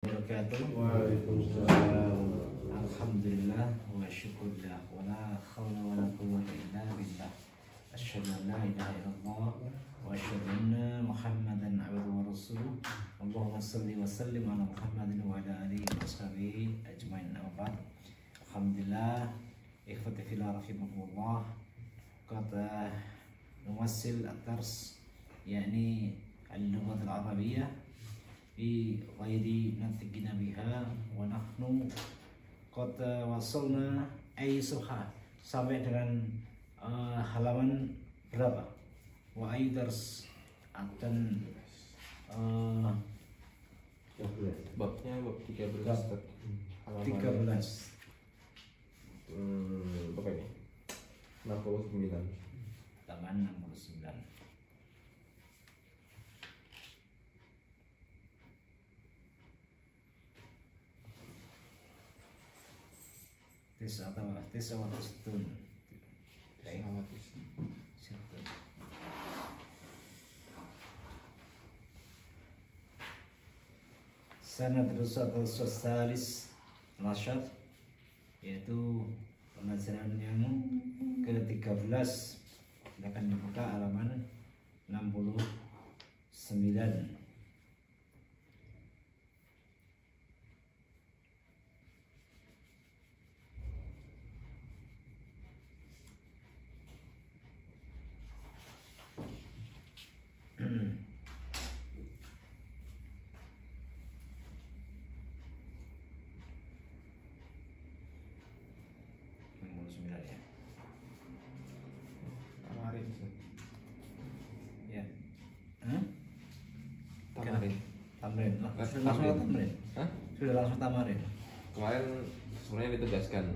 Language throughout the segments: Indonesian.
wabarakatuh. Waalaikumsalam. Alhamdulillah wa syukurillah wa la khawla wa la quwwata illa billah. Asyhadu an la ilaha illallah wa asyhadu anna Muhammadan abduhu wa rasuluh. Allahumma shalli wa sallim ala Muhammadin wa ala alihi wa sahbihi ajmain. Amma ba'd. Alhamdulillah, ikhwati fillah rahimakumullah. Qad nuwassil ad-dars yakni al-lughah al-arabiyyah bi ghairi nantiqina biha wa nahnu qad wasalna ay suha sampai dengan halaman berapa wa aidars dan babnya bab 13 bab halaman 13 berapa ini? 69. halaman 69. Tisawat situn. Sanad rusat salis nasyad, yaitu pelajaran yang ke-13. Kita akan dibuka halaman 69. Tamarin. Ya. Hah? Tamarin. Tamrin. Langsung Langsung tamrin. tamrin. Hah? Sudah langsung tamarin. Kemarin sebenarnya ditegaskan.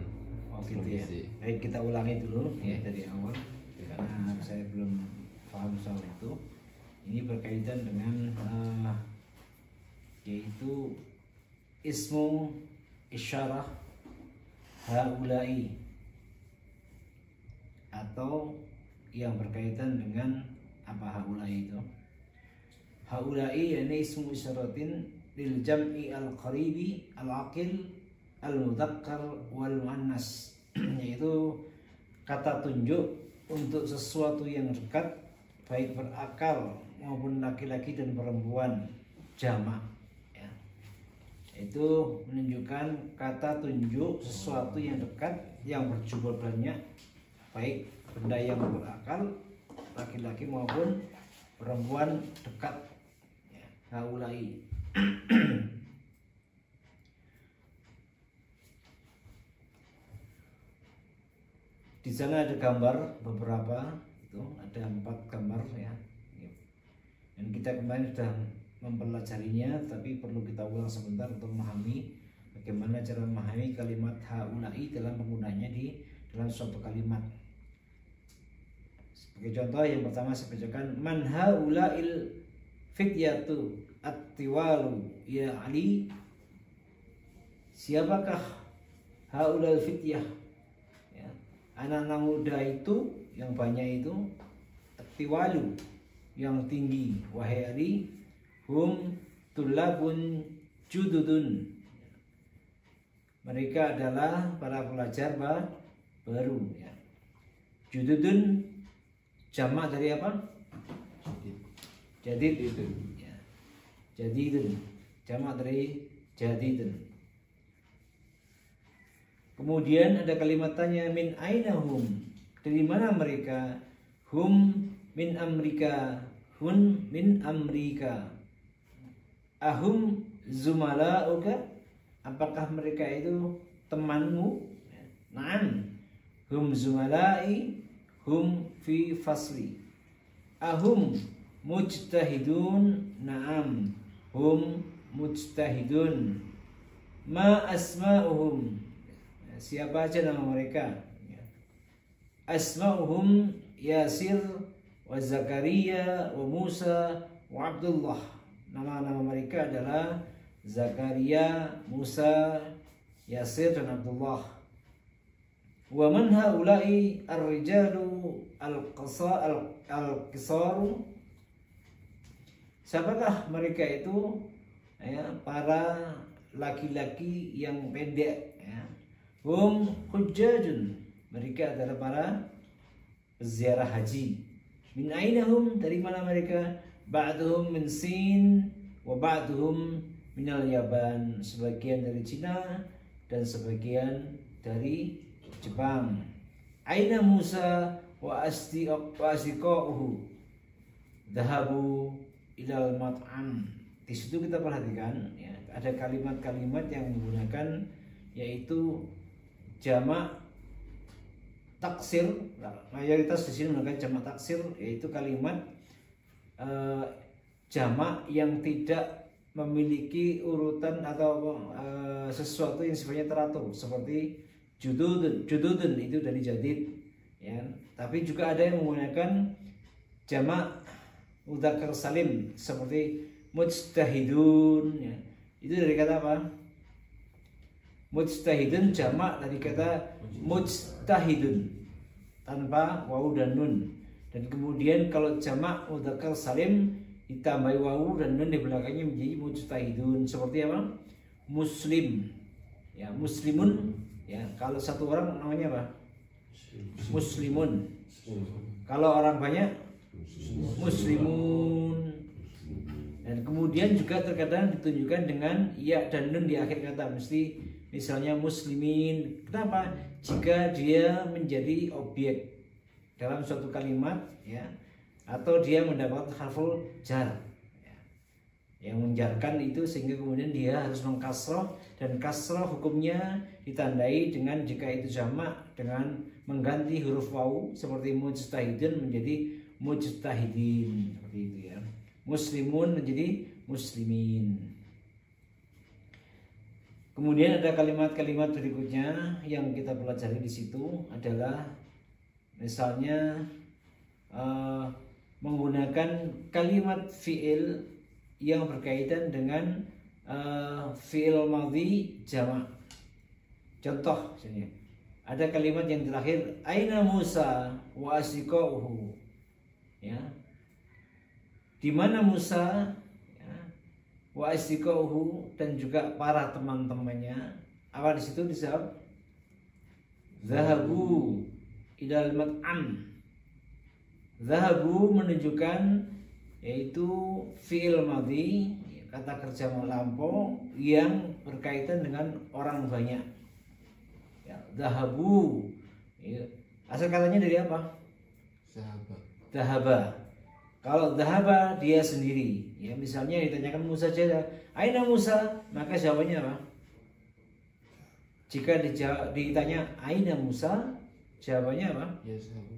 Oh gitu ya. Kondisi. Baik, kita ulangi dulu ya dari awal karena saya belum paham soal itu. Ini berkaitan dengan yaitu ismu isyarah haulai atau yang berkaitan dengan apa haulai itu. Haulai yakni ismu isyaratin lil jam'i al-qaribi al-aqil al-mudzakkar wal muannas, yaitu kata tunjuk untuk sesuatu yang dekat baik berakal maupun laki-laki dan perempuan jamak ya. Itu menunjukkan kata tunjuk sesuatu yang dekat yang berjumlah banyak baik benda yang berakal laki-laki maupun perempuan dekat ya. Haulai. Di sana ada gambar beberapa, itu ada 4 gambar ya. Dan kita kemarin sudah mempelajarinya, tapi perlu kita ulang sebentar untuk memahami bagaimana cara memahami kalimat haulai dalam penggunanya di dalam suatu kalimat. Sebagai contoh yang pertama saya bacakan, man haulail fityatu at-tiwalu ya Ali. Siapakah haulail fityah? Anak-anak muda itu yang banyak itu tiwalu yang tinggi, wahai Ali, hum tulabun jududun, mereka adalah para pelajar baru ya. Jududun jamak dari apa? Jadid itu ya. Jadidun jamak dari jadidun. Kemudian ada kalimat tanya, min aina hum, dari mana mereka? Hum min Amrika, hun min Amrika. Ahum zumalauka, apakah mereka itu temanmu? Naam, hum zumalai, hum fi fasli. Ahum mujtahidun, naam, hum mujtahidun. Ma asma'uhum, siapa aja nama mereka? Asma'uhum Yasir wa Zakaria wa Musa wa Abdullah. Nama-nama mereka adalah Zakaria, Musa, Yasir dan Abdullah. Wa man haula'i ar-rijalu al-qisaru, siapakah mereka itu? Ya, para laki-laki yang pendek, ya. Hum hujjajun, mereka adalah para peziarah haji. Min ainahum, dari mana mereka? Ba'duhum min Sin wa ba'duhum minal Yaban, sebagian dari Cina dan sebagian dari Jepang. Aina Musa wa asdiqauhu dhahabu ilal mat'am. Di situ kita perhatikan, ya, ada kalimat-kalimat yang menggunakan yaitu jamak taksir. Mayoritas di sini menggunakan jamak taksir, yaitu kalimat jamak yang tidak memiliki urutan atau sesuatu yang sifatnya teratur, seperti jududun itu dari jadid, ya. Tapi juga ada yang menggunakan jamak mudzakkar salim seperti mujtahidun, ya. Itu dari kata apa? Mujtahidun jamak dari kata mujtahidun tanpa wawu dan nun. Dan kemudian kalau jamak mudzakkar salim ditambahi wawu dan nun di belakangnya menjadi mujtahidun. Seperti apa? Muslim, ya, muslimun, ya. Kalau satu orang namanya apa? Muslimun. Kalau orang banyak muslimun. Dan kemudian juga terkadang ditunjukkan dengan ya dan nun di akhir kata, mesti misalnya muslimin. Kenapa? Jika dia menjadi objek dalam suatu kalimat, ya, atau dia mendapat harful jar, ya, yang menjarkan itu, sehingga kemudian dia harus mengkasroh, dan kasroh hukumnya ditandai dengan jika itu jamak dengan mengganti huruf wawu seperti mujtahidin menjadi mujtahidin, seperti itu, ya. Muslimun menjadi muslimin. Kemudian ada kalimat-kalimat berikutnya yang kita pelajari di situ adalah misalnya menggunakan kalimat fiil yang berkaitan dengan fiil madhi jamak. Contoh sini ada kalimat yang terakhir aina Musa wa asdiqauhu, ya. Di mana Musa, ya, wa asdiqauhu, dan juga para teman-temannya. Apa di situ disebut? Zahabu ilal mat'am. Zahabu menunjukkan yaitu fi'il madhi, kata kerja melampau yang berkaitan dengan orang banyak. Ya, zahabu, ya. Asal katanya dari apa? Zahaba. Kalau dhahaba dia sendiri, ya, misalnya ditanyakan Musa saja, aina Musa, maka jawabannya apa? Jika ditanya aina Musa, jawabannya apa? Yazhabu.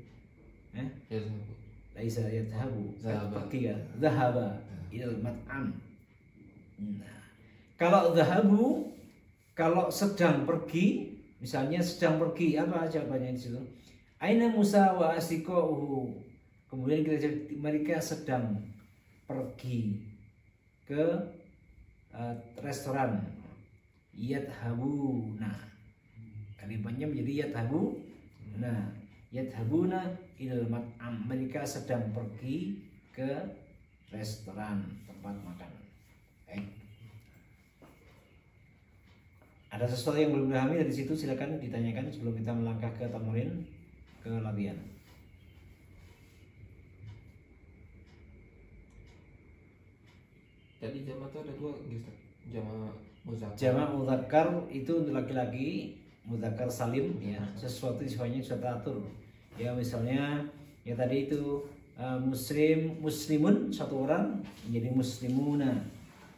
Yazhabu. Laisa yadhabu, Zahaba. pergi, ya. Dhahaba ilal mat'am. Nah, kalau dhahabu, kalau sedang pergi, misalnya sedang pergi, apa jawabannya di situ? Aina Musa wa asdiqauhu. Kemudian kita mereka sedang pergi ke restoran. Yadhabu. Nah, kalimatnya menjadi yadhabu. Nah, yadhabuna ilal mat'am, mereka sedang pergi ke restoran, tempat makan. Ada sesuatu yang belum dipahami dari situ, silakan ditanyakan sebelum kita melangkah ke tamarin, ke latihan. Jadi jamak itu ada dua, Ustaz. Jamak muzakkar. Jamak mudzakkar itu untuk laki-laki, mudzakkar salim, ya, sesuatu sifatnya sudah teratur. Ya, misalnya ya tadi itu muslimun satu orang menjadi muslimuna,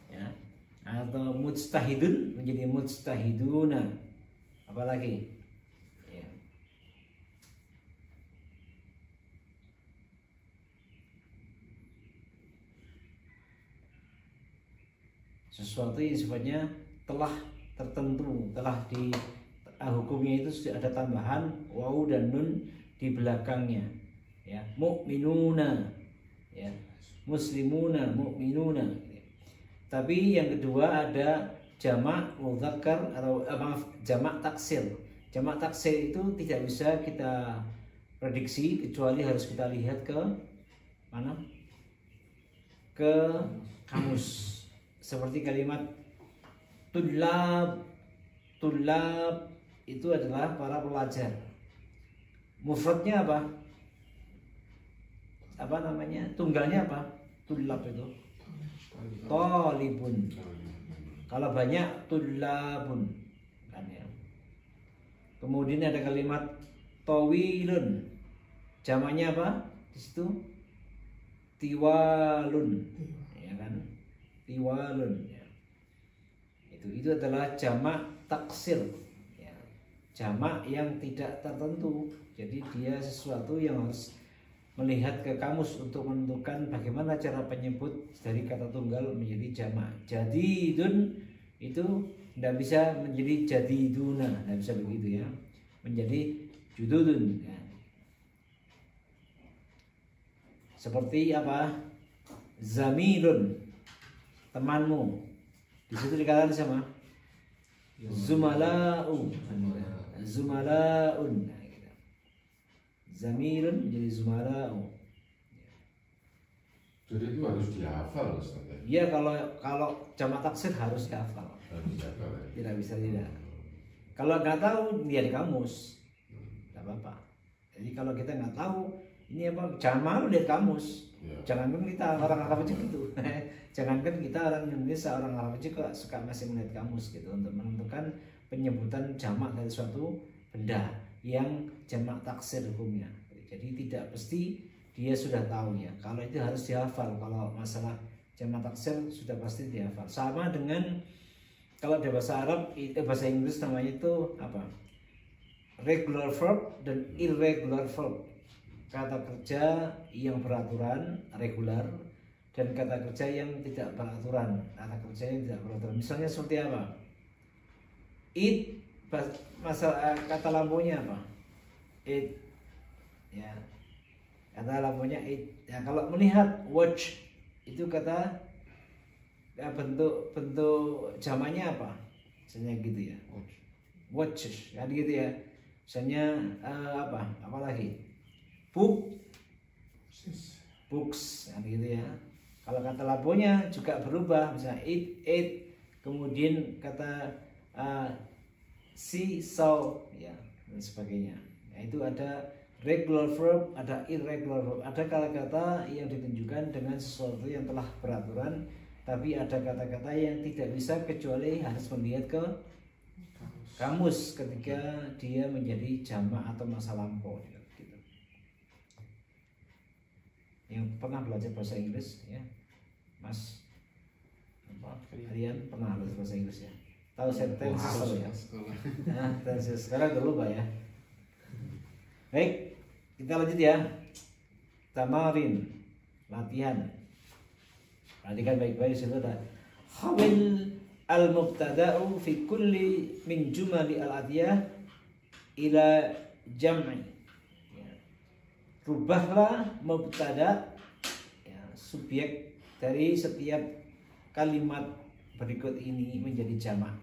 ya. Atau mujtahidun menjadi mujtahiduna. Apalagi? Ya. Sesuatu yang sifatnya telah tertentu, telah di hukumnya itu sudah ada tambahan wawu dan nun di belakangnya, ya. Mu'minuna, ya. Muslimuna, mu'minuna. Tapi yang kedua ada jamak mudzakkar atau maaf, jamak taksir. Jamak taksir itu tidak bisa kita prediksi kecuali harus kita lihat ke mana? Ke kamus. Seperti kalimat Tulab, tulab itu adalah para pelajar. Mufradnya apa? Apa namanya? Tunggalnya apa? Tulab itu talibun. Kalau banyak tulabun kan ya. Kemudian ada kalimat tawilun. Jamaknya apa? Di situ tiwalun. Ya kan? Tiwalun ya. Itu adalah jamak taksir ya. Jamak yang tidak tertentu. Jadi dia sesuatu yang harus melihat ke kamus untuk menentukan bagaimana cara penyebut dari kata tunggal menjadi jamak. Jadidun itu tidak bisa menjadi jadiduna, tidak bisa begitu ya. Menjadi jududun ya. Seperti apa? Zamilun, temanmu. Di situ dikatakan sama zumala'u, zumala'un. Zamilun menjadi zumala'u. Jadi itu harus dihafal, Ustaz. Iya, kalau jamak taksir harus dihafal. Harus dihafal ya. Tidak bisa tidak. Kalau nggak tahu dia di kamus, nggak apa-apa. Jadi kalau kita nggak tahu ini apa jamak lihat kamus. Ya. Jangankan kita orang Arab aja gitu. Jangankan kita orang Indonesia, orang Arab aja kok suka masih melihat kamus gitu untuk menentukan penyebutan jamak dari suatu benda yang jamak taksir hukumnya. Jadi tidak pasti dia sudah tahu ya. Kalau itu harus dihafal. Kalau masalah jamak taksir sudah pasti dihafal. Sama dengan kalau di bahasa Arab, bahasa Inggris namanya itu apa? Regular verb dan irregular verb. Kata kerja yang beraturan regular dan kata kerja yang tidak beraturan. Kata kerja yang tidak beraturan. Misalnya seperti apa? It, masalah kata lampunya apa? It, ya. Kata lampunya it. Ya, kalau melihat watch itu kata ya, bentuk jamaknya apa? Misalnya gitu ya. Watches, kan gitu ya. Misalnya apa? Apalagi? Books, kan gitu ya. Kalau kata lampunya juga berubah, misalnya it, kemudian kata see, saw, ya, dan sebagainya. Nah, itu ada regular verb, ada irregular verb. Ada kata-kata yang ditunjukkan dengan sesuatu yang telah beraturan, tapi ada kata-kata yang tidak bisa kecuali harus melihat ke kamus ketika dia menjadi jamak atau masa lampau. Gitu. Yang pernah belajar bahasa Inggris, ya, Mas, kalian pernah belajar bahasa Inggris ya? Tahu sentence ya? Nah, sekarang udah lupa ya. Baik, kita lanjut ya. Tamarin, latihan. Perhatikan baik-baik, situ ada hawil al-mubtada'u fi kulli min jumali al-adiyah ila jam'i. Ya. Rubahlah mubtada, ya, subjek dari setiap kalimat berikut ini menjadi jamak.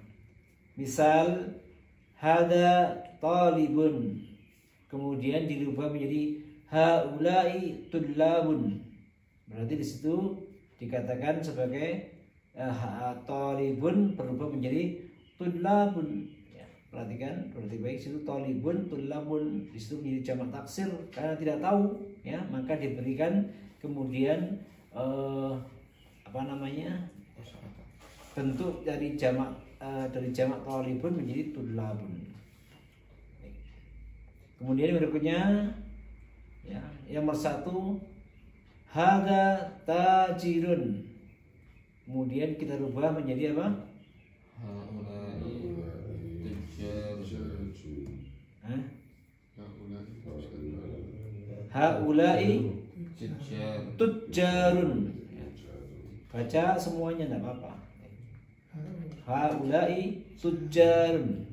Misal hada talibun, kemudian dirubah menjadi haulai tullabun. Berarti di situ dikatakan sebagai talibun berubah menjadi tullabun. Ya, perhatikan, berarti baik situ talibun, tullabun, di situ menjadi jamak taksir karena tidak tahu, ya, maka diberikan kemudian apa namanya? Bentuk dari jamak talibun menjadi tullabun. Kemudian berikutnya, ya, yang nomor 1 hada tajirun. Kemudian kita rubah menjadi apa? Haulai tujjarun. Baca semuanya tidak apa-apa. Haulai tujjarun.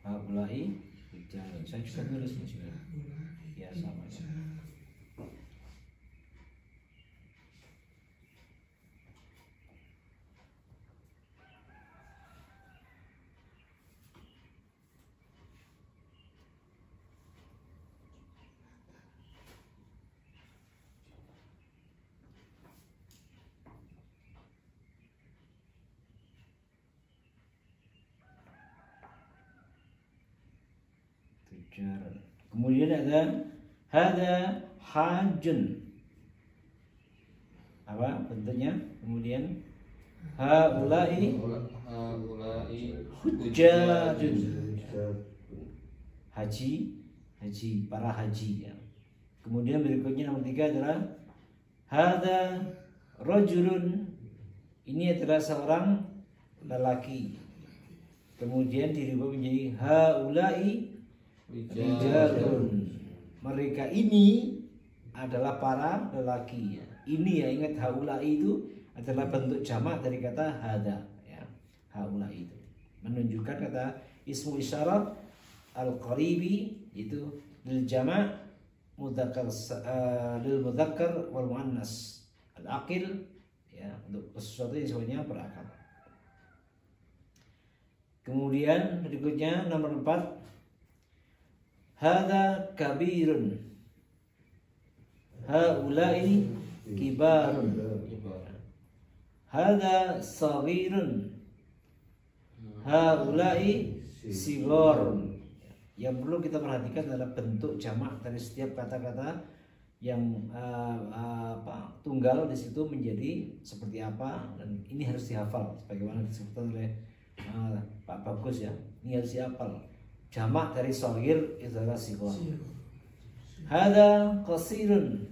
Haulai tujjarun. Saya juga tulis juga. Ya sama. jarun. Kemudian ada hada hajun. Apa bentuknya? Kemudian haulai hujjajun. Haji, para haji ya. Kemudian berikutnya nomor 3 adalah hada rajulun. Ini adalah seorang lelaki. Kemudian dirubah menjadi haulai rijalun. Mereka ini adalah para lelaki ya. Ini ya, ingat haulai itu adalah bentuk jamak dari kata hada ya. Haulai itu menunjukkan kata ismu isyarat al-qaribi itu lil jamak mudzakkar lil mudzakkar wal muannas al-aqil ya, untuk sesuatu yang sebenarnya berakal. Kemudian berikutnya nomor 4 hada kabirun haulai kibarun hada saghirun haulai sigharun. Yang perlu kita perhatikan adalah bentuk jamak dari setiap kata-kata yang tunggal di situ menjadi seperti apa, dan ini harus dihafal sebagaimana disebutkan oleh Pak Bagus ya. Ini harus dihafal. Jamak dari shaghir itu adalah sighar. Hada qasirun.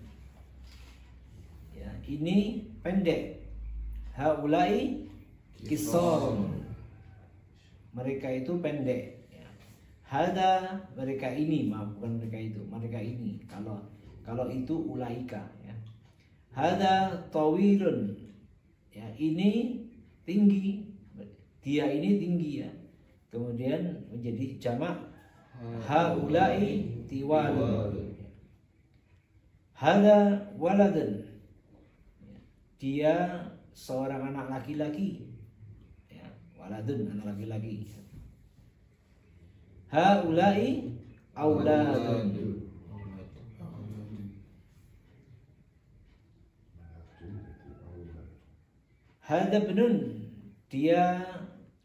Ya, ini pendek. Haulai qisarun. Mereka itu pendek. Hada mereka ini, maaf bukan mereka itu, mereka ini. Kalau itu ulaika ya. Hada tawilun. Ya, ini tinggi. Dia ini tinggi ya. Kemudian menjadi jamak haulai tiwalun. Hada waladun. Dia seorang anak laki-laki. Ya, waladun anak laki-laki. Haulai auladun. Hada benun. Dia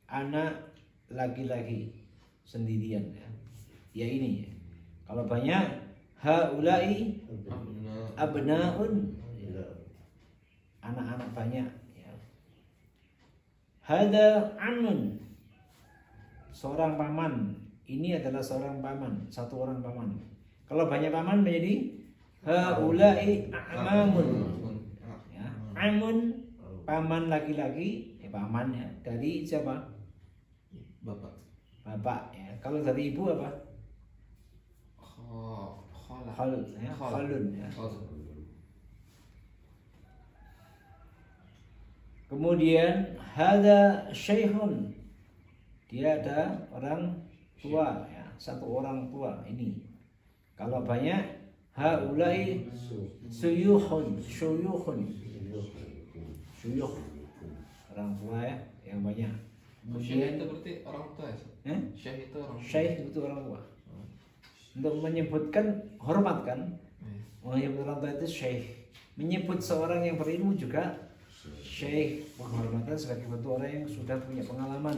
anak laki-laki sendirian ya. Ya ini. Kalau banyak haulai abnaun. Anak-anak banyak ya. Hada amun. Seorang paman. Ini adalah seorang paman, satu orang paman. Kalau banyak paman menjadi haulai a'mamun. Ya, amun paman laki-laki, ya paman ya. Dari siapa? Bapak. Bapak ya. Kalau dari ibu apa? Khalun ya. Khalun ya. Kemudian hada syekhun. Dia ada orang tua ya, satu orang tua ini. Kalau banyak haulai suyuhun, syuyukh orang tua ya, yang banyak. Syekh itu berarti orang tua ya? Syekh itu orang tua. Syekh itu orang tua. Untuk menyebutkan hormat kan? Menyebut orang tua itu syekh. Menyebut seorang yang berilmu juga syekh, penghormatan sebagai bentuk orang yang sudah punya pengalaman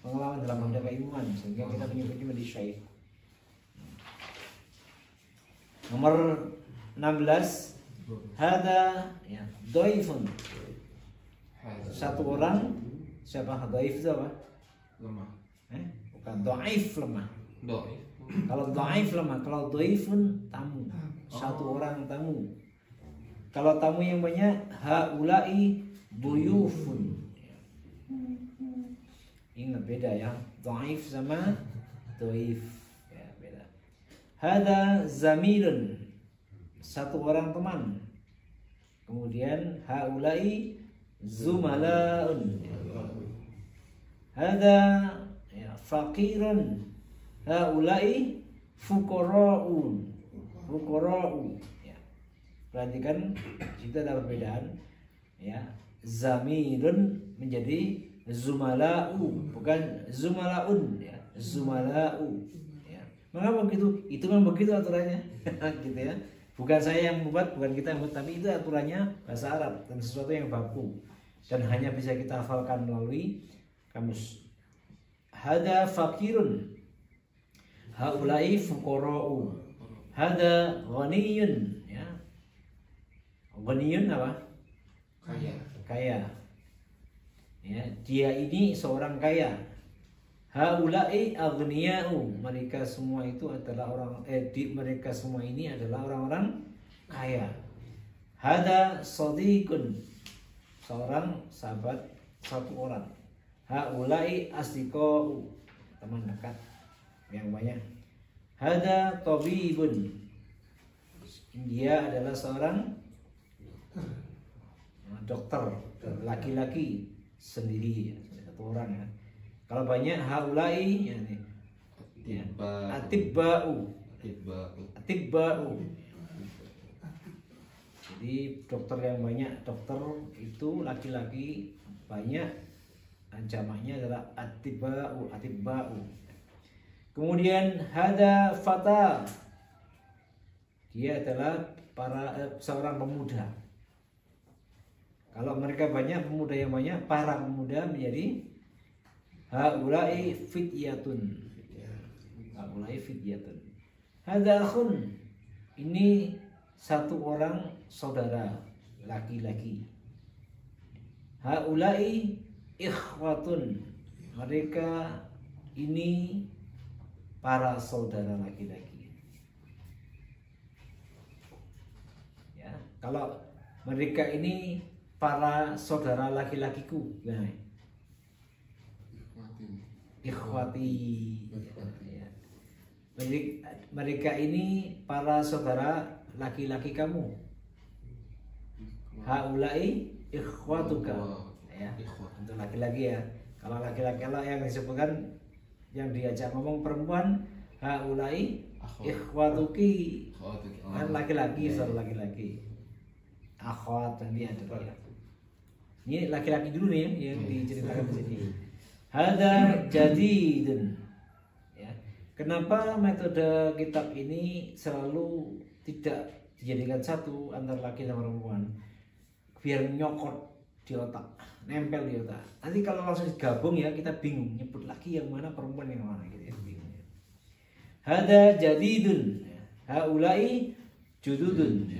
dalam menjaga ilmuwan, sehingga kita menyebutnya menjadi syekh. Nomor 16 hada ya dhaifun. Satu orang, siapa dhaif itu apa? Lemah. Bukan dhaif, lemah. Dhaif. Kalau dhaif lemah, kalau dhaifun tamu. Satu orang tamu. Kalau tamu yang banyak haulai buyufun. Ingat beda ya, dhaif sama dhaif ya, beda. Hada zamilun. Satu orang teman. Kemudian haulai zumalaun. Hada ya, faqirun. Haulai fuqara'un. Fuqara'u ya. Perhatikan kita ada perbedaan ya. Zamilun menjadi zumala'u, bukan zumalaun ya. Zumala'u ya. Mengapa begitu? Itu memang begitu aturannya. Gitu ya. Bukan saya yang membuat, bukan kita yang membuat, tapi itu aturannya bahasa Arab dan sesuatu yang baku dan hanya bisa kita hafalkan melalui kamus. Hada fakirun. haulai fuqara'u. Hada ghaniyun, ya. Ghaniyun apa? Kaya. Kaya. Ya, dia ini seorang kaya. Haulai aghniya'u, mereka semua itu adalah mereka semua ini adalah orang-orang kaya. Hada sadiqun, seorang sahabat, satu orang. Haulai asdiqa'u, teman dekat yang banyak. Hada tabibun, dia adalah seorang dokter, laki-laki sendiri, satu orang ya. Kalau banyak haulai ya, atibba'u. Jadi dokter yang banyak, dokter itu laki-laki banyak, jamaknya adalah atibba'u. Kemudian hada fata, dia adalah seorang pemuda. Kalau mereka banyak, pemuda yang banyak, para pemuda menjadi haulai fityatun. Haulai fityatun. Hada akhun, ini satu orang saudara laki-laki. Haulai ikhwatun, mereka ini para saudara laki-laki. Ya, kalau mereka ini para saudara laki-lakiku, nah, ikhwati. Ya. Mereka ini para saudara laki-laki kamu. Haulai ikhwatuka. Ya, untuk laki-laki ya. Kalau laki-laki kalau yang disebutkan, yang diajak ngomong perempuan, haulai ikhwatuki, kan laki-laki, saudara laki-laki. Akhwat tadi ada ya. Ini laki-laki dulu nih yang diceritakan di sini. Hada jadidun. Ya. Kenapa metode kitab ini selalu tidak dijadikan satu antara laki dan perempuan? Biar nyokot di otak, nempel di otak. Nanti kalau langsung digabung ya kita bingung nyebut laki yang mana, perempuan yang mana gitu ya, bingung. Hada jadidun, haulai jududun.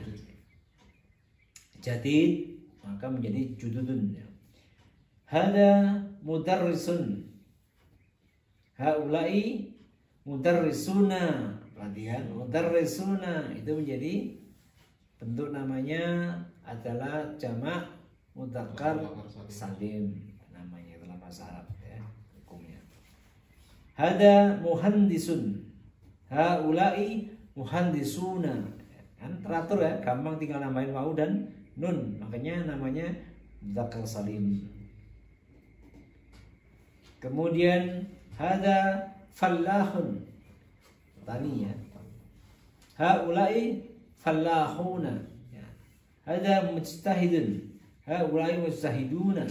Jadid maka menjadi jududun. Hada mudarrisun, haulai mudarrisuna. Perhatikan, mudarrisuna itu menjadi bentuk namanya adalah jamak mudzakkar salim, namanya dalam bahasa Arab ya, hukumnya. Hada muhandisun, haulai muhandisuna. Kan teratur ya, gampang tinggal nambahin wau dan nun, makanya namanya mudzakkar salim. Kemudian hada fallahun, tani ya. Haulai fallahuna. Hada mujtahidun, haulai mujtahiduna.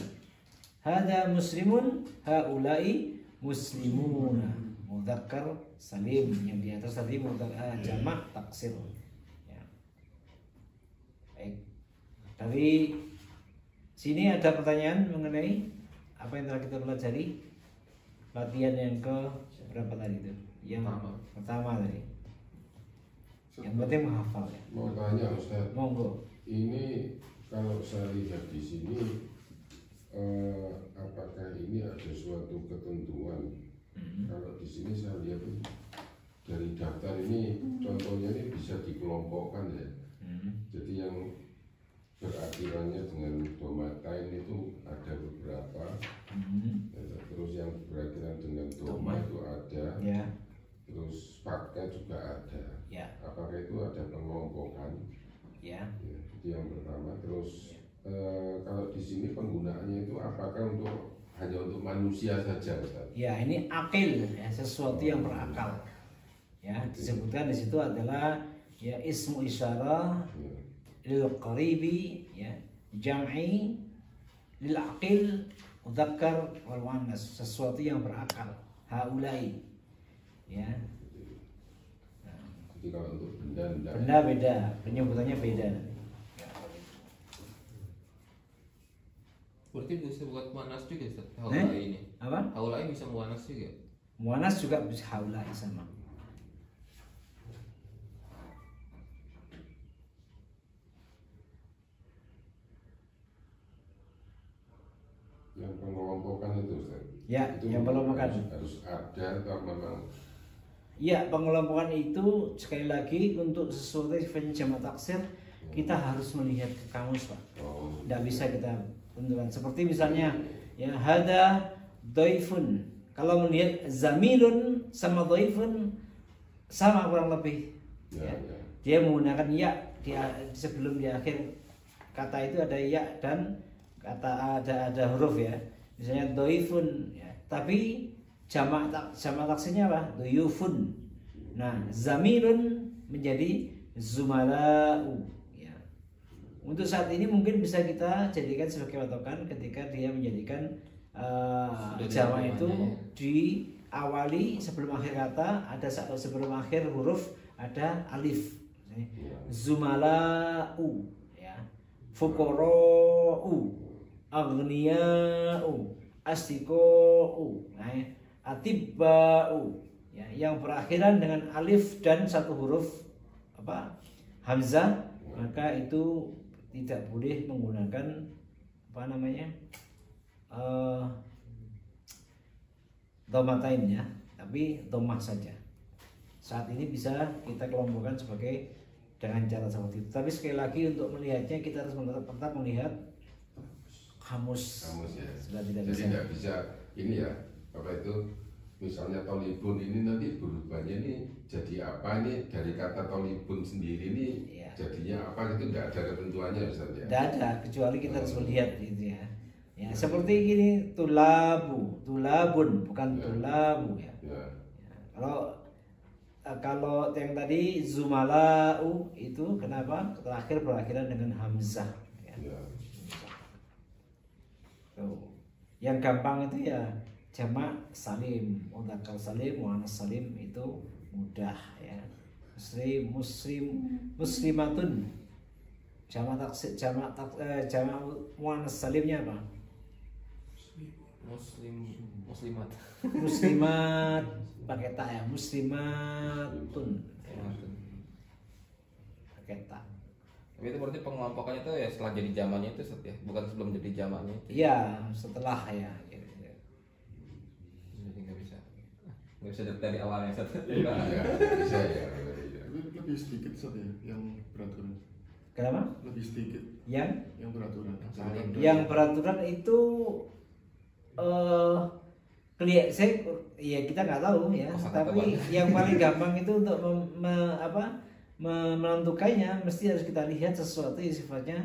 Hada muslimun, haulai muslimuna. Mudzakkar salim, yang di atas tadi jamak taksir. Ya. Baik. Dari sini ada pertanyaan mengenai apa yang telah kita pelajari. Latihan yang ke berapa tadi itu? Yang pertama tadi. Yang penting menghafal ya. Mau tanya Ustaz. Monggo. Ini kalau saya lihat di sini, apakah ini ada suatu ketentuan? Kalau di sini saya lihat dari daftar ini, contohnya ini bisa dikelompokkan ya. Jadi yang berakhirannya dengan domatain itu ada beberapa, terus yang berakhiran dengan doma itu ada, Ya. terus fakta juga ada. Ya. Apakah itu ada pengelompokan? Ya. Ya, itu yang pertama. Terus kalau di sini penggunaannya itu apakah hanya untuk manusia saja, Ustaz? Ya, ini akil ya, sesuatu yang berakal. Ya, disebutkan di situ adalah ya ismu isyarah lil qaribi, ya, jam'i lil aqil mudzakkar wal muannas, sesuatu yang berakal. Haulai. Ya. Jadi kalau untuk benda Beda, penyebutannya beda. Berarti bisa buat muannas juga Ustaz, haulai ini. Apa? Haulai bisa muannas juga. Muannas juga bisa haulai sama. Yang pengelompokan itu Ustaz. Ya, Itu yang pengelompokan harus ada atau memang? Ya, pengelompokan itu sekali lagi untuk sesuatu sifatnya jamak taksir kita harus melihat ke kamus, Pak. Tidak bisa kita tentukan. Seperti misalnya ya hada dhaifun. Kalau melihat zamilun sama dhaifun sama kurang lebih. Ya. Dia menggunakan ya sebelum di akhir kata itu ada ya dan kata ada huruf ya. Misalnya dhaifun ya. Tapi jamak taksirnya apa? Duyufun. Nah, zamilun menjadi zumalau ya. Untuk saat ini mungkin bisa kita jadikan sebagai patokan ketika dia menjadikan jamak itu diawali sebelum akhir kata ada sebelum akhir huruf ada alif. Zumalau ya. Fuqara'u, aghniya'u, astiqa'u. Nah, atibba'u ya, yang berakhiran dengan alif dan satu huruf hamzah, maka itu tidak boleh menggunakan dhammatain ya, tapi dhammah saja. Saat ini bisa kita kelompokkan sebagai dengan cara seperti itu. Tapi sekali lagi untuk melihatnya kita harus tetap melihat kamus Ya. Sudah tidak Jadi bisa. tidak bisa ini ya, apa itu misalnya tolibun ini nanti berubahnya ini jadi apa, ini dari kata tolibun sendiri ini Ya. jadinya apa, itu tidak ada ketentuannya Ustaz ya? Tidak ada, kecuali kita harus melihat gitu ya. Ya, seperti gini tulabun bukan tulabu ya. Ya. Kalau yang tadi zumalau itu kenapa terakhir berakhiran dengan hamzah ya. Ya. Tuh. Yang gampang itu ya jamak salim, mudzakkar salim, muannats salim itu mudah ya. Muslimatun. Jamak muannats salimnya apa? Muslimat. Muslimat pakai ta ya, muslimatun pakai ta. Tapi itu berarti pengelompokannya itu ya setelah jadi zamannya itu Ustaz ya, bukan sebelum jadi zamannya itu. Iya, setelah ya. Jadi nggak bisa dari awalnya Ustaz. Ya, bisa ya. Lebih sedikit Ustaz ya yang beraturan. Kenapa? Lebih sedikit Yang beraturan. yang peraturan itu kita nggak tahu ya, tapi yang paling gampang itu untuk menentukannya mesti harus kita lihat sesuatu yang sifatnya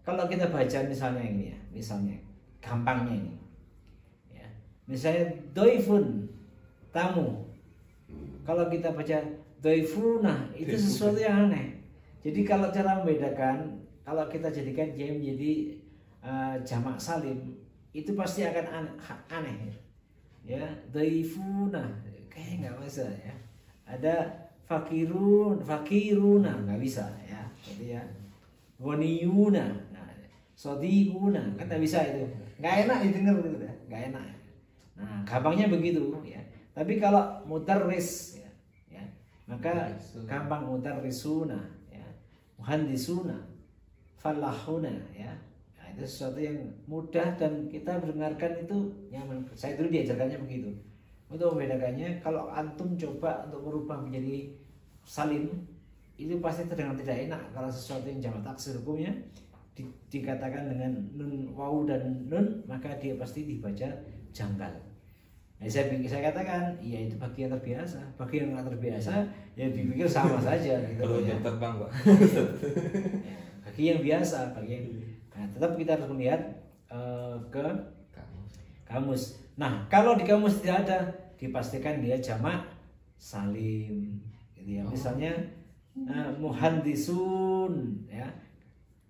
kalau kita baca misalnya ini ya, misalnya gampangnya ini ya, misalnya doifun tamu, kalau kita baca doifuna itu sesuatu yang aneh. Jadi kalau cara membedakan, kalau kita jadikan dia menjadi jamak salim itu pasti akan aneh ya. Doifuna kayak nggak bisa ya. Ada fakiruna nggak bisa ya, jadi ya ghaniyuna, sodihuna kan nggak bisa itu, nggak enak didengar gitu ya, nggak enak. Nah gampangnya begitu ya. Tapi kalau mutarris ya, maka gampang mutarrisuna ya, muhandisuna, falahuna ya. Nah, itu sesuatu yang mudah dan kita mendengarkan itu nyaman. Saya dulu diajarkannya begitu. Untuk membedakannya, kalau antum coba untuk merubah menjadi salim, itu pasti terdengar tidak enak. Kalau sesuatu yang jamak taksir hukumnya dikatakan dengan nun, waw dan nun, maka dia pasti dibaca janggal. Nah, saya katakan, iya itu bagi yang terbiasa. Bagi yang nggak terbiasa, ya dipikir sama saja. Gitu, Kalau ya. jam terbang Pak. Ya, bagi yang biasa, nah, tetap kita harus melihat ke kamus. Nah, kalau di kamus tidak ada, dipastikan dia jamak salim. Gitu ya. Misalnya muhandisun, ya.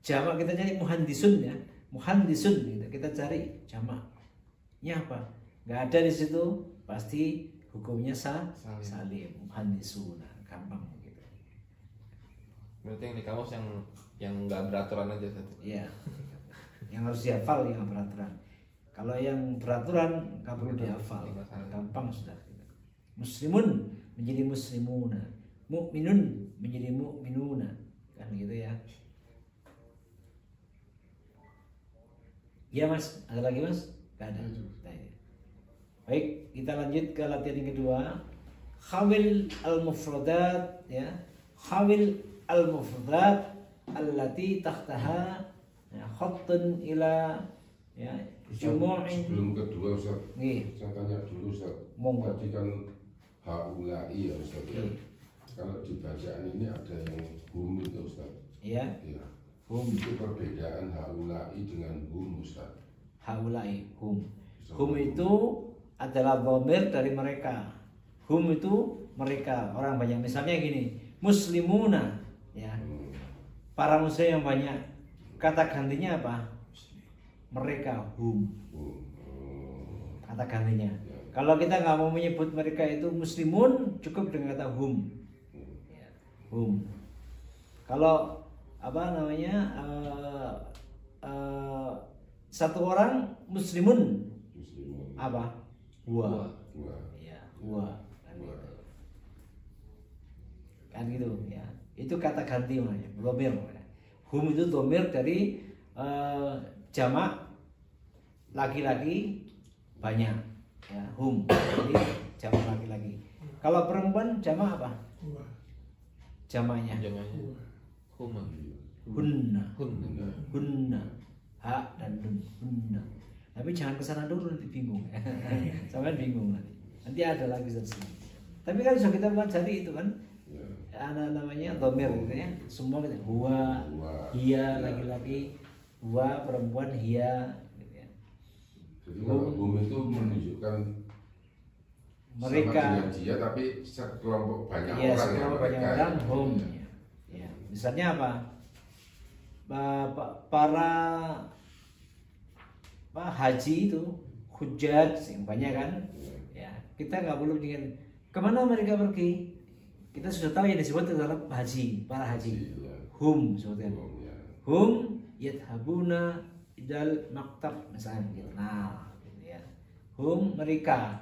Jamak kita cari muhandisun ya, muhandisun gitu. Kita cari jamaknya apa? Nggak ada di situ, pasti hukumnya salim. Muhandisun, gampang gitu. Berarti yang di kamus yang nggak beraturan aja Ustaz. Iya. Yang harus dihafal yang beraturan. Kalau yang beraturan nggak perlu dihafal, gampang sudah. Muslimun menjadi muslimuna, mukminun menjadi mukminuna, kan gitu ya. Ya Mas, ada lagi Mas? Gak ada. Baik, kita lanjut ke latihan yang kedua. Khawil al-mufradat, ya. Khawil al-mufradat allati tahtaha ya, khattun ila ya jumu'in. Sebelum kedua Ustaz, Nih, saya tanya dulu Ustaz. Monggo. Tadi kan haulai ya Ustaz. Ya. Iya. Kalau di bacaan ini ada yang hum itu Ustaz. ya, Ya. hum, Itu perbedaan haulai dengan hum Ustaz. haulai, hum. Hum itu adalah dhamir dari mereka. Hum itu mereka, orang banyak. Misalnya gini, muslimuna, ya. Para muslim yang banyak. Kata gantinya apa? Mereka, hum. Kata gantinya. Kalau kita nggak mau menyebut mereka itu muslimun, cukup dengan kata hum. Ya, hum. Kalau apa namanya satu orang muslimun Muslimun. apa? Huwa. Wah. Ya, huwa. Kan gitu ya. Itu kata ganti namanya, dhamir. Hum itu dhamir dari jamak laki-laki banyak. Ya, hum. Jadi jamak laki-laki. Kalau perempuan jamak apa? Jamaknya Jamanya huma. hunna. Hunna. Hunna. Ha dan nun. Hunna. Tapi jangan kesana dulu, nanti bingung. Sampai bingung nanti. Nanti ada lagi seterusnya. Tapi kan sudah kita pelajari itu kan, namanya dhamir gitu ya. Semua kita huwa, hiya laki-laki, huwa perempuan, hiya gitu ya. Jadi kalau hum itu menunjukkan Mereka. sama dengan dia tapi sekelompok banyak Iya, orang sekelompok banyak mereka. orang hum. Ya. Ya. Misalnya apa? Para haji itu hujjaj yang banyak kan? Ya, kita nggak perlu dengan kemana mereka pergi. Kita sudah tahu yang disebut adalah haji, para haji. Iya. Hum sebutkan. Hum, ya. Hum yadhabuna idal maktab misalnya gitu. Nah, gitu ya. Hum mereka.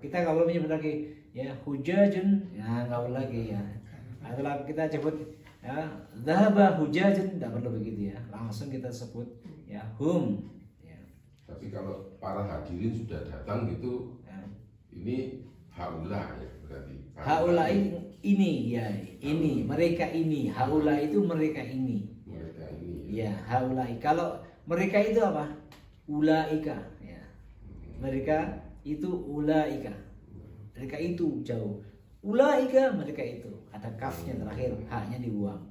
Kita nggak perlu menyebut lagi ya hujajun, ya nggak perlu lagi ya. Atau kita sebut ya dhahaba hujajun, tidak perlu begitu ya. Langsung kita sebut ya hum. Ya. Tapi kalau para hadirin sudah datang gitu, Ya. ini haula ya berarti. Haula ini ya ini mereka ini. Haula itu mereka ini. Mereka ini. Ya haula. Kalau mereka itu apa? Ulaika. Ya. Mereka itu ulaika. Mereka itu jauh. Ulaika mereka itu. Ada kafnya terakhir, haknya dibuang.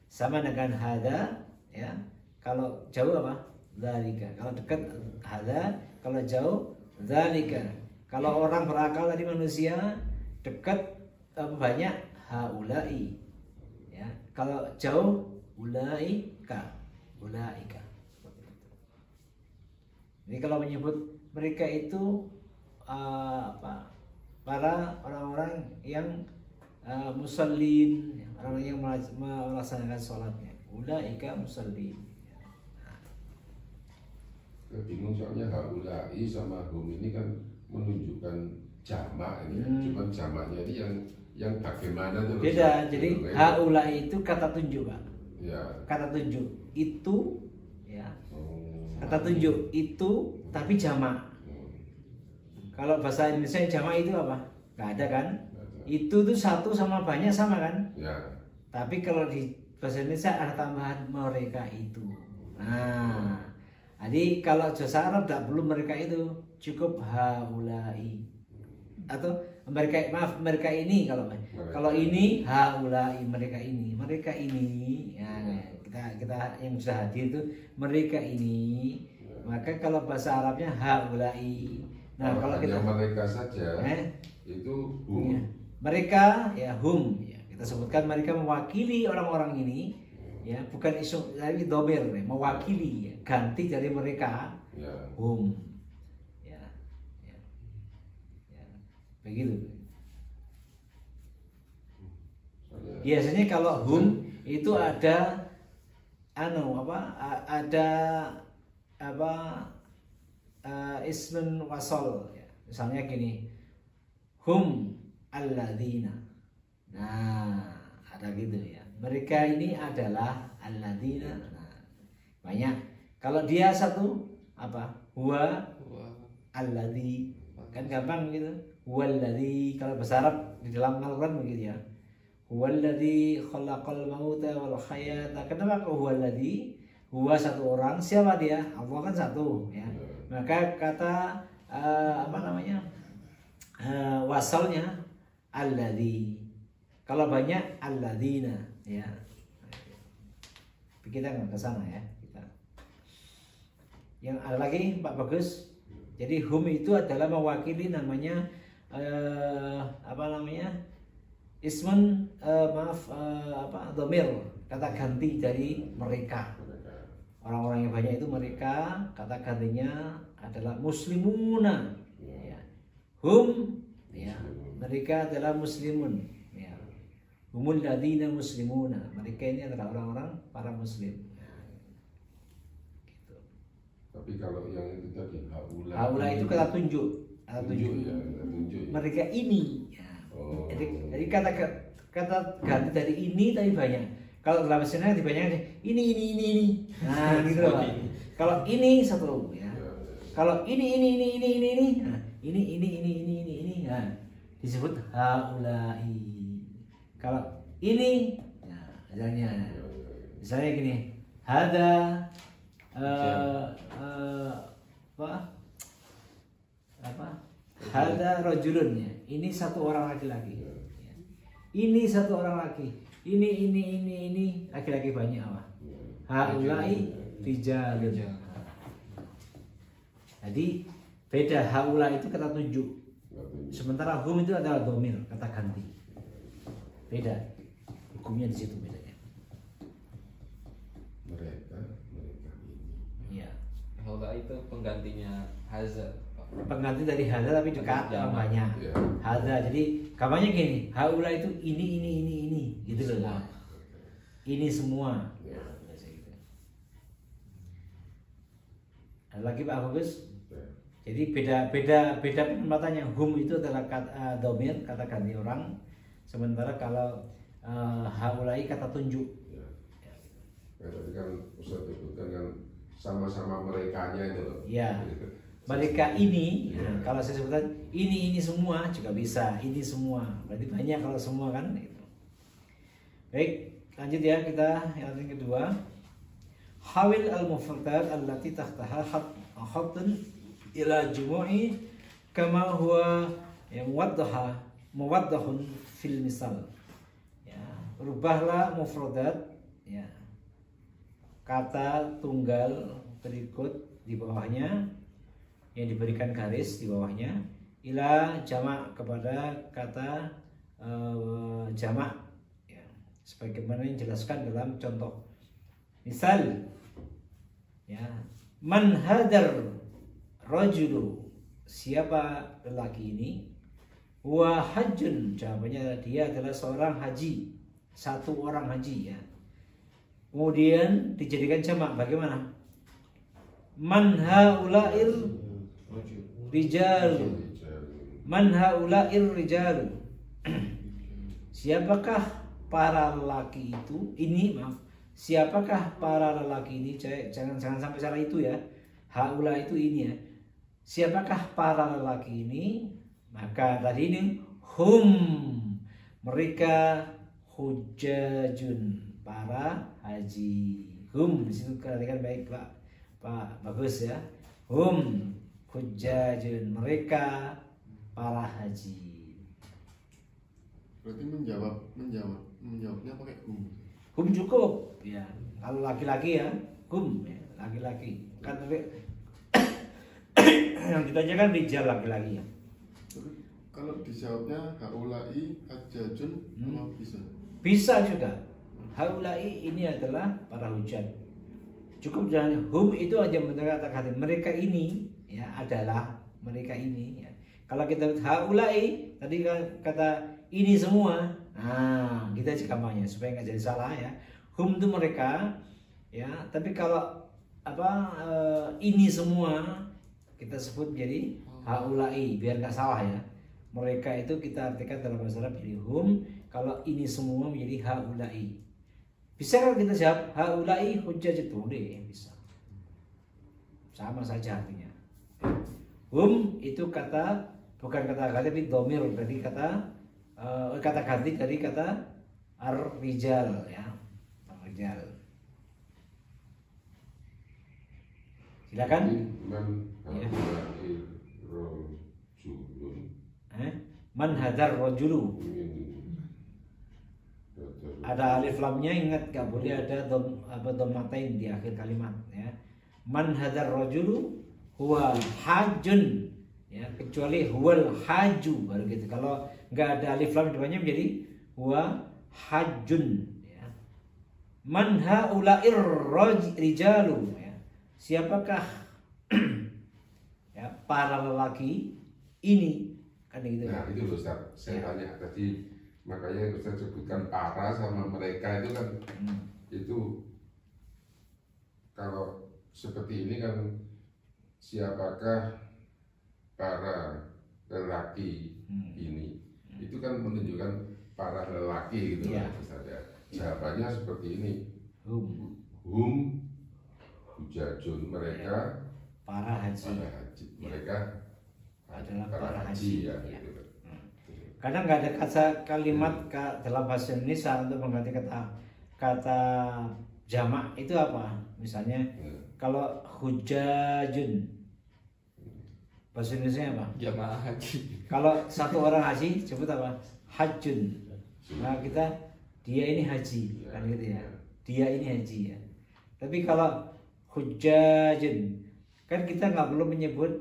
Sama dengan hada ya. Kalau jauh apa? Dzalika. Kalau dekat hada, kalau jauh dzalika. Kalau orang berakal tadi manusia dekat banyak haulai. Ya. Kalau jauh ulaika. Ulaika. Jadi kalau menyebut mereka itu apa? Para orang-orang yang musallin, orang yang melaksanakan sholatnya. Ulaika musallin. Bingung soalnya haulai sama hum ini kan menunjukkan jamak ini. Cuman jamaknya ini yang bagaimana itu. Beda. Jadi haulai itu kata tunjuk, Pak. Ya. Kata tunjuk itu ya. Oh. Kata tunjuk itu tapi jamak. Kalau bahasa Indonesia jamak itu apa? Gak ada kan? Itu tuh satu sama banyak sama kan? Ya. Tapi kalau di bahasa Indonesia ada tambahan mereka itu. Nah, jadi kalau bahasa Arab tidak perlu mereka itu, cukup haulai. Atau mereka ini kalau ini haulai mereka ini ya, kita yang sudah hadir itu mereka ini. Maka kalau bahasa Arabnya haulai. Nah, kalau kita mereka saja itu hum. Ya, mereka ya hum ya. Kita sebutkan mereka mewakili orang-orang ini ya, bukan isu dari dhamir ya, mewakili ya. Ganti dari mereka Ya. hum ya. Begitu. Biasanya kalau hum itu ada ismun wasol ya. Misalnya gini, hum alladzina. Nah, ada gitu ya. Mereka ini adalah alladzina. Nah, banyak. Kalau dia satu apa? Huwa Wah. alladzi. Kan gampang gitu. Huwallazi, kalau bahasa Arab di dalam Al-Qur'an begitu ya. Huwallazi khalaqal mauta wal hayata. Kenapa kok huwallazi? Huwa satu orang, siapa dia? Allah kan satu ya. Maka kata apa namanya? Wasalnya alladzi. Kalau banyak alladzina ya. Kita nggak ke sana ya kita. Yang ada lagi Pak Bagus. Jadi hum itu adalah mewakili namanya apa namanya? Ismun dhamir, kata ganti dari mereka. Orang-orang yang banyak itu mereka, kata gantinya adalah muslimuna. Ya. Hum ya, mereka adalah muslimun ya. Humul ladzina muslimuna. Mereka ini adalah orang-orang para muslim. Tapi kalau yang itu tadi Haula itu kata tunjuk. Kata tunjuk. Ya, tunjuk. Ya. Mereka ini. Ya. Oh. Jadi kata ganti dari ini tapi banyak. Kalau dalam bahasa Indonesia banyak ini. Nah, gitu loh. Pak. Kalau ini satu ya. Kalau ini. Nah, ini. Nah, disebut haulai. Kalau ini nah, misalnya gini. Hada apa? Hada rajulun ya. Ini satu orang laki-laki. Ya. Ini satu orang laki. Ini laki-laki banyak apa? Haulai rijalun. Jadi beda haula itu kata tunjuk. Sementara hum itu adalah dhamir, kata ganti. Beda. Hukumnya di situ bedanya. Mereka ini. Iya. Haula itu penggantinya haza. Pengganti dari hadza tapi dekat banyak. Ya. Hadza. Jadi kabarnya gini, haula itu ini gitu loh. Nah. Ini semua. Ya. Ada lagi Pak Bagus? Ya. Jadi beda penempatannya. Hum itu adalah kata dhamir, kata ganti orang. Sementara kalau haulai kata tunjuk. Ya. Ya, tadi kan Ustaz sebutkan kan sama-sama merekanya itu loh. Ya. Mereka ini, ya, kalau saya sebutkan ini semua juga bisa. Ini semua, berarti banyak kalau semua kan. Gitu. Baik, lanjut ya kita yang kedua. Hawil al-mufradat allati tahtaha khattun ila jumu'i kama huwa muwaddahun fil misal. Ya, rubahlah mufradat ya. Kata tunggal berikut di bawahnya yang diberikan garis di bawahnya ila jamak kepada kata jamak ya, sebagaimana yang dijelaskan dalam contoh. Misal ya, man hadar rajulu, siapa lelaki ini? Wa hajjun, jawabannya dia adalah seorang haji, satu orang haji ya. Kemudian dijadikan jamak bagaimana? Man haula'il rijal. Man haula'il rijal. Siapakah para lelaki itu? Ini maaf. Siapakah para lelaki ini? Jangan sampai salah itu ya. Haula itu ini ya. Siapakah para lelaki ini? Maka tadi ini hum, mereka hujajun, para haji. Hum di situ perhatikan baik Pak bagus ya. Hum hujajun, mereka para haji. Berarti menjawabnya pakai hum. Hum cukup ya. Kalau laki-laki ya hum ya, laki-laki. Kan yang ditanyakan rijal laki-laki ya. Tapi kalau dijawabnya haulai hajjajun apa bisa? Bisa juga. Haulai ini adalah para hujan. Cukup jangan hum itu aja kata mereka ini ya adalah mereka ini ya. Kalau kita haulai tadi kata ini semua, nah kita kampanye supaya nggak jadi salah ya. Hum itu mereka ya, tapi kalau ini semua kita sebut jadi haulai biar nggak salah ya. Mereka itu kita artikan dalam bahasa Arab jadi hum, kalau ini semua menjadi haulai. Bisa kan kita jawab haulai hujjaj, boleh bisa. sama saja artinya. Hum itu kata bukan kata ganti tapi domir, berarti kata ganti dari kata ar-rijal ya. Ar-rijal. Silakan. Man Ya. rajulun. Man hadar rajulu. Ada alif lamnya, ingat gak boleh ada dhammatain di akhir kalimat ya. Man hadar rajulu huwa hajun ya, kecuali huwal haju baru gitu. Kalau nggak ada alif lam depannya menjadi huwa hajun ya. Man haula'ir rijalu ya. Siapakah ya para lelaki ini kan gitu. Nah itu loh Ustaz, saya tanya tadi, makanya Ustaz sebutkan para sama mereka itu kan itu kalau seperti ini kan siapakah para lelaki ini, itu kan menunjukkan para lelaki gitu Iya. kan Ustaz ya. Jawabannya seperti ini, Hum hujajun, mereka para haji. para haji, mereka Adalah para para haji haji, ya, ya. gitu. Kadang nggak ada kata kalimat dalam bahasa Indonesia untuk mengganti kata jamak itu apa? Misalnya kalau hujajun bahasa Indonesia apa? Jamaah haji. Kalau satu orang haji sebut apa? Hajun. Nah kita dia ini haji kan gitu ya. Dia ini haji ya. Tapi kalau hujajun kan kita nggak perlu menyebut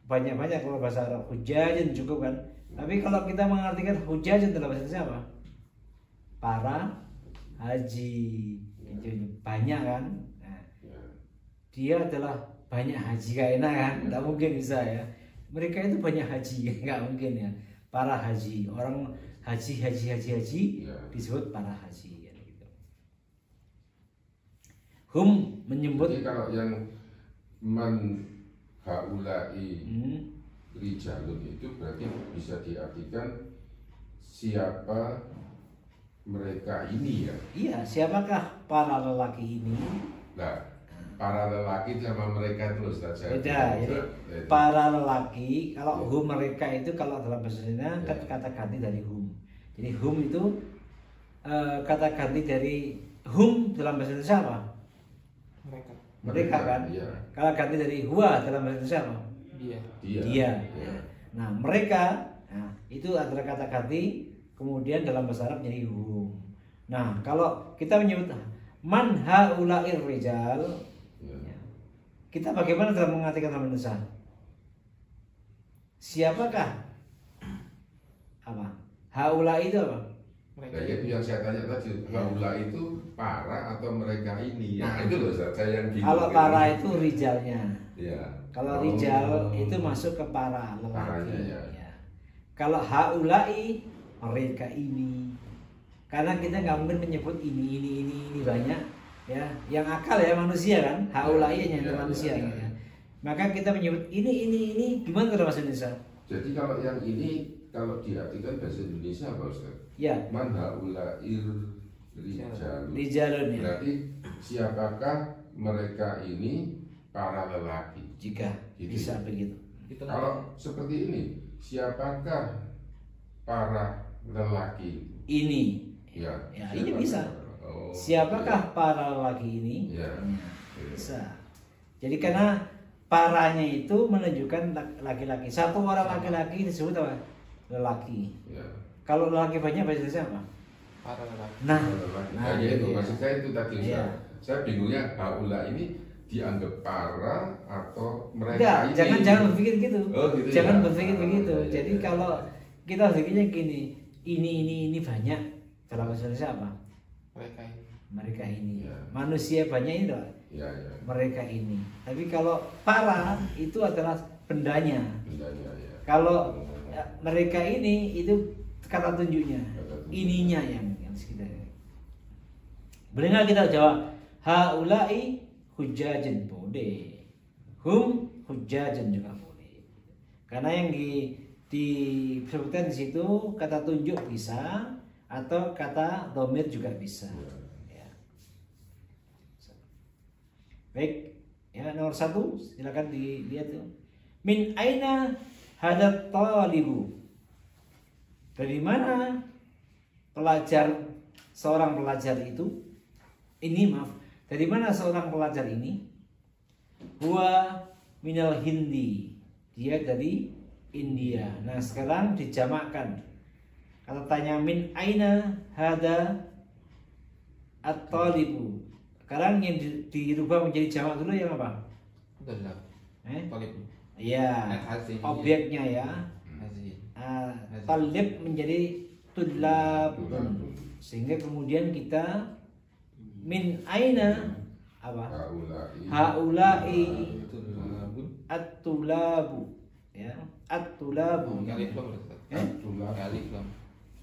banyak-banyak. Kalau bahasa Arab hujajun cukup kan. Tapi kalau kita mengartikan hujajun dalam bahasa Indonesia apa? Para haji. Itu banyak kan. Nah, dia adalah banyak haji, gak enak kan? Nggak mungkin bisa ya. Mereka itu banyak haji, nggak mungkin ya. Para haji, orang haji disebut para haji. Ya, gitu. Hum menyebut. Jadi kalau yang man haulai rijalun itu berarti bisa diartikan siapa mereka ini ya. Iya, siapakah para lelaki ini? Nah, para lelaki sama mereka itu Ustaz. Beda. Jadi para lelaki, kalau hum mereka itu kalau dalam bahasa Indonesia kata ganti dari hum. Jadi hum itu kata ganti dari hum dalam bahasa Indonesia apa? Mereka kan. Iya. Kalau ganti dari huwa dalam bahasa Indonesia apa? Dia. Dia. Nah mereka, nah, itu adalah kata ganti. Kemudian dalam bahasa Arab jadi hum. Nah kalau kita menyebut man haula'ir rijal, kita bagaimana dalam mengartikan dalam Indonesia? Siapakah? Apa? Haula itu apa? Nah, itu yang saya tanya tadi, haula itu para atau mereka ini? Nah, Nah, itu loh Ustaz, saya yang bingung. Kalau para itu rijalnya. Ya. Kalau rijal itu masuk ke para lelaki. Paranya, ya. Ya. Kalau haulai mereka ini. Karena kita nggak mungkin menyebut ini banyak. Ya, yang akal ya manusia kan, haulai hanya manusia ya. Maka kita menyebut ini gimana dalam bahasa Indonesia? Jadi kalau yang ini kalau diartikan bahasa Indonesia apa Ustaz? Ya, Man haulair rijalun. rijalun ya. Berarti siapakah mereka ini para lelaki? Jika Gitu bisa ya. begitu. Itu Kalau seperti ini, siapakah para lelaki? Ini. Ya, Ya, siapa? ini bisa. Oh, Siapakah para lelaki ini? Ya. Bisa. Jadi karena paranya itu menunjukkan laki-laki. Satu orang laki-laki disebut apa? Lelaki. Ya. Kalau lelaki banyak bahasa Indonesia apa? para lelaki. Nah, Nah, itu gitu ya. maksud saya itu tadi Ustaz. Iya. Saya bingungnya haula ini dianggap para atau mereka enggak, ini? jangan berpikir gitu. Oh, gitu Jangan ya. berpikir begitu. Iya, Jadi iya. kalau kita berpikirnya gini, ini banyak dalam bahasa Indonesia apa? Mereka ini. Mereka ini. Iya. Manusia banyak itu loh. Ya, ya. Mereka ini. Tapi kalau para itu adalah bendanya. Bendanya ya. Kalau mereka ini itu kata tunjuknya, Kata tunjuknya. ininya yang sekitar. Benar kita jawab haulai hujajin boleh, hum hujajin juga boleh. Karena yang disebutkan di situ kata tunjuk bisa atau kata domir juga bisa. Ya. Baik, Ya, nomor 1 silakan dilihat tuh. Min aina hadat talibu? Dari mana seorang pelajar itu? Dari mana seorang pelajar ini? Huwa minal Hindi. Dia dari India. Nah, sekarang dijamakkan. Kata tanya min aina hada at-talibu. Sekarang yang dirubah menjadi jamak dulu yang apa? Udah. Talib. Iya. Objeknya ya. Talib menjadi tulabun. Sehingga kemudian kita min aina apa? Haulai at-tulabu. Ya, at-tulabu. Alif lam. Alif lam.